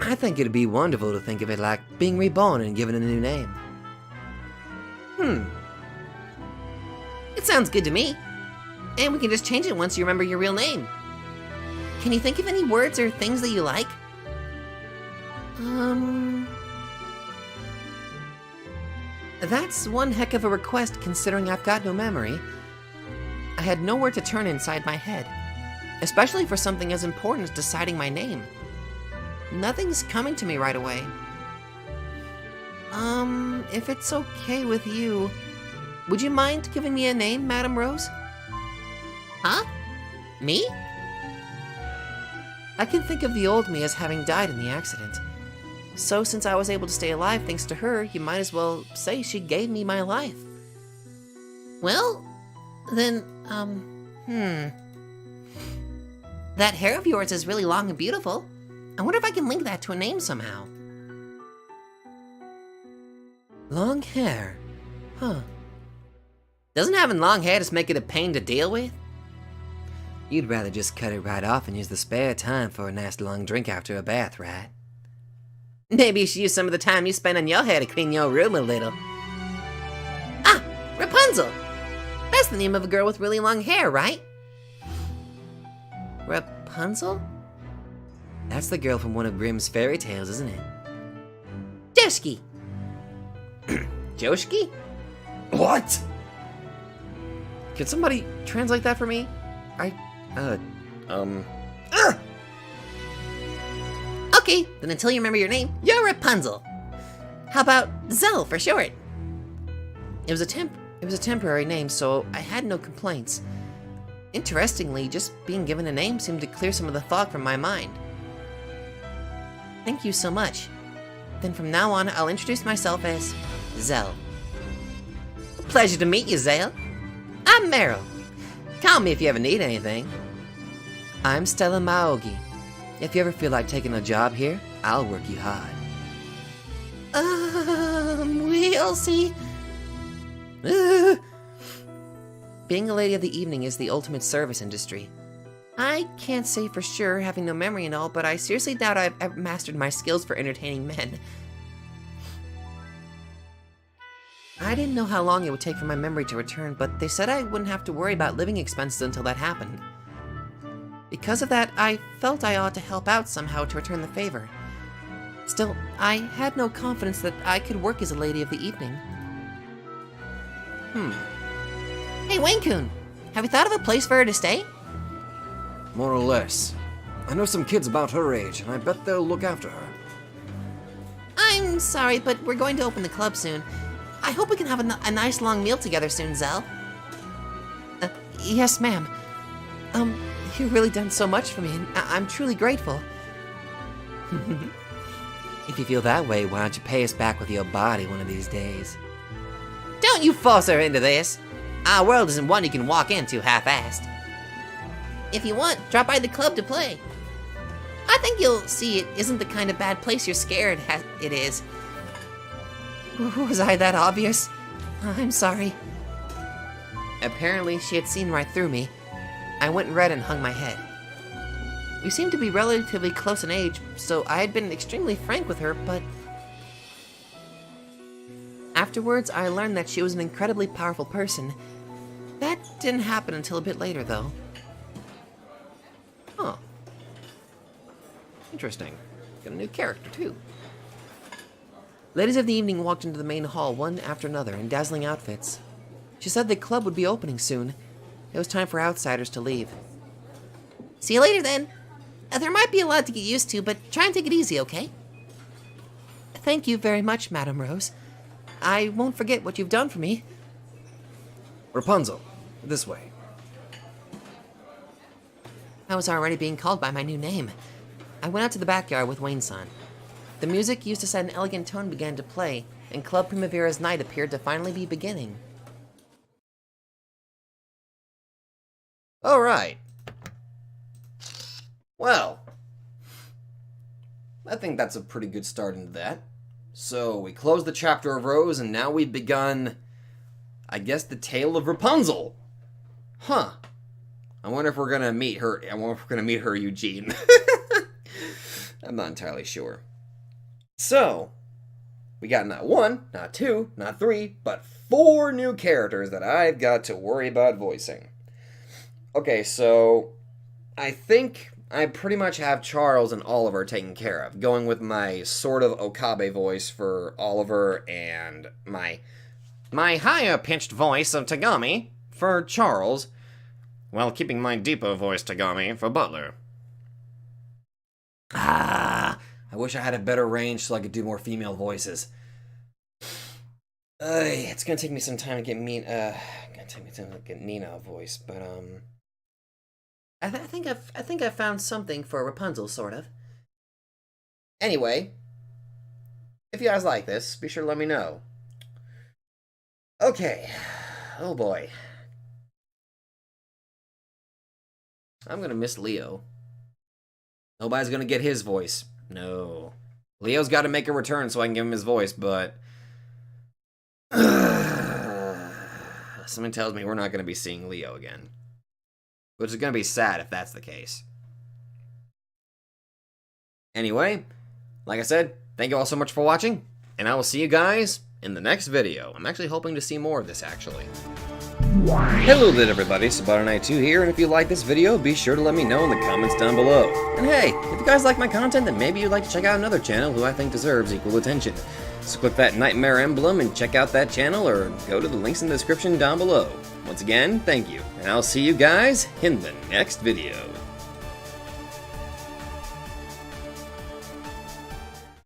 Speaker 1: I think it'd be wonderful to think of it like being reborn and given a new name.
Speaker 2: It sounds good to me. And we can just change it once you remember your real name. Can you think of any words or things that you like? That's one heck of a request considering I've got no memory. I had nowhere to turn inside my head, especially for something as important as deciding my name. Nothing's coming to me right away. If it's okay with you, would you mind giving me a name, Madame Rose? Huh? Me? I can think of the old me as having died in the accident. So since I was able to stay alive thanks to her, you might as well say she gave me my life. Well, then, that hair of yours is really long and beautiful. I wonder if I can link that to a name somehow.
Speaker 1: Long hair? Huh.
Speaker 2: Doesn't having long hair just make it a pain to deal with?
Speaker 1: You'd rather just cut it right off and use the spare time for a nice long drink after a bath, right?
Speaker 2: Maybe you should use some of the time you spend on your hair to clean your room a little. Ah, Rapunzel! That's the name of a girl with really long hair, right? Rapunzel?
Speaker 1: That's the girl from one of Grimm's fairy tales, isn't it?
Speaker 2: Joshki! Joshki?
Speaker 3: What?
Speaker 1: Could somebody translate that for me?
Speaker 2: Okay, then until you remember your name, you're Rapunzel. How about Zell for short? It was a temporary name, so I had no complaints. Interestingly, just being given a name seemed to clear some of the fog from my mind. Thank you so much. Then from now on, I'll introduce myself as Zell. Pleasure to meet you, Zell. I'm Meryl. Call me if you ever need anything.
Speaker 1: I'm Stella Maogi. If you ever feel like taking a job here, I'll work you hard.
Speaker 2: We'll see. Being a lady of the evening is the ultimate service industry. I can't say for sure, having no memory and all, but I seriously doubt I've ever mastered my skills for entertaining men. I didn't know how long it would take for my memory to return, but they said I wouldn't have to worry about living expenses until that happened. Because of that, I felt I ought to help out somehow to return the favor. Still, I had no confidence that I could work as a lady of the evening. Hey, Wayne-kun, have you thought of a place for her to stay?
Speaker 3: More or less. I know some kids about her age, and I bet they'll look after her.
Speaker 2: I'm sorry, but we're going to open the club soon. I hope we can have a nice long meal together soon, Zell. Yes, ma'am. You've really done so much for me, and I'm truly grateful.
Speaker 1: If you feel that way, why don't you pay us back with your body one of these days?
Speaker 2: Don't you force her into this. Our world isn't one you can walk into half-assed. If you want, drop by the club to play. I think you'll see it isn't the kind of bad place you're scared it is. Was I that obvious? I'm sorry. Apparently, she had seen right through me. I went red and hung my head. We seemed to be relatively close in age, so I had been extremely frank with her, but... Afterwards, I learned that she was an incredibly powerful person. That didn't happen until a bit later, though.
Speaker 1: Huh. Interesting. Got a new character, too.
Speaker 2: Ladies of the evening walked into the main hall one after another in dazzling outfits. She said the club would be opening soon. It was time for outsiders to leave. See you later, then. There might be a lot to get used to, but try and take it easy, okay? Thank you very much, Madame Rose. I won't forget what you've done for me.
Speaker 1: Rapunzel, this way.
Speaker 2: I was already being called by my new name. I went out to the backyard with Wayne-san. The music used to set an elegant tone began to play, and Club Primavera's night appeared to finally be beginning.
Speaker 1: All right. Well, I think that's a pretty good start into that. So we closed the chapter of Rose, and now we've begun, I guess, the tale of Rapunzel. Huh. I wonder if we're gonna meet her. I wonder if we're gonna meet her, Eugene. I'm not entirely sure. So, we got not one, not two, not three, but 4 new characters that I've got to worry about voicing. Okay, so I think I pretty much have Charles and Oliver taken care of, going with my sort of Okabe voice for Oliver and my higher pitched voice of Tagami for Charles, while keeping my deeper voice Tagami for Butler. I wish I had a better range so I could do more female voices. It's gonna take me some time to get Nina a voice, but
Speaker 2: I think I found something for Rapunzel, sort of.
Speaker 1: Anyway, if you guys like this, be sure to let me know. Okay. Oh boy. I'm gonna miss Leo. Nobody's gonna get his voice. No. Leo's gotta make a return so I can give him his voice, but... something tells me we're not gonna be seeing Leo again. Which is gonna be sad if that's the case. Anyway, like I said, thank you all so much for watching, and I will see you guys in the next video. I'm actually hoping to see more of this, actually. Hello there, everybody. SkydivingQuagga here, and if you like this video, be sure to let me know in the comments down below. And hey, if you guys like my content, then maybe you'd like to check out another channel who I think deserves equal attention. So click that nightmare emblem and check out that channel, or go to the links in the description down below. Once again, thank you, and I'll see you guys in the next video.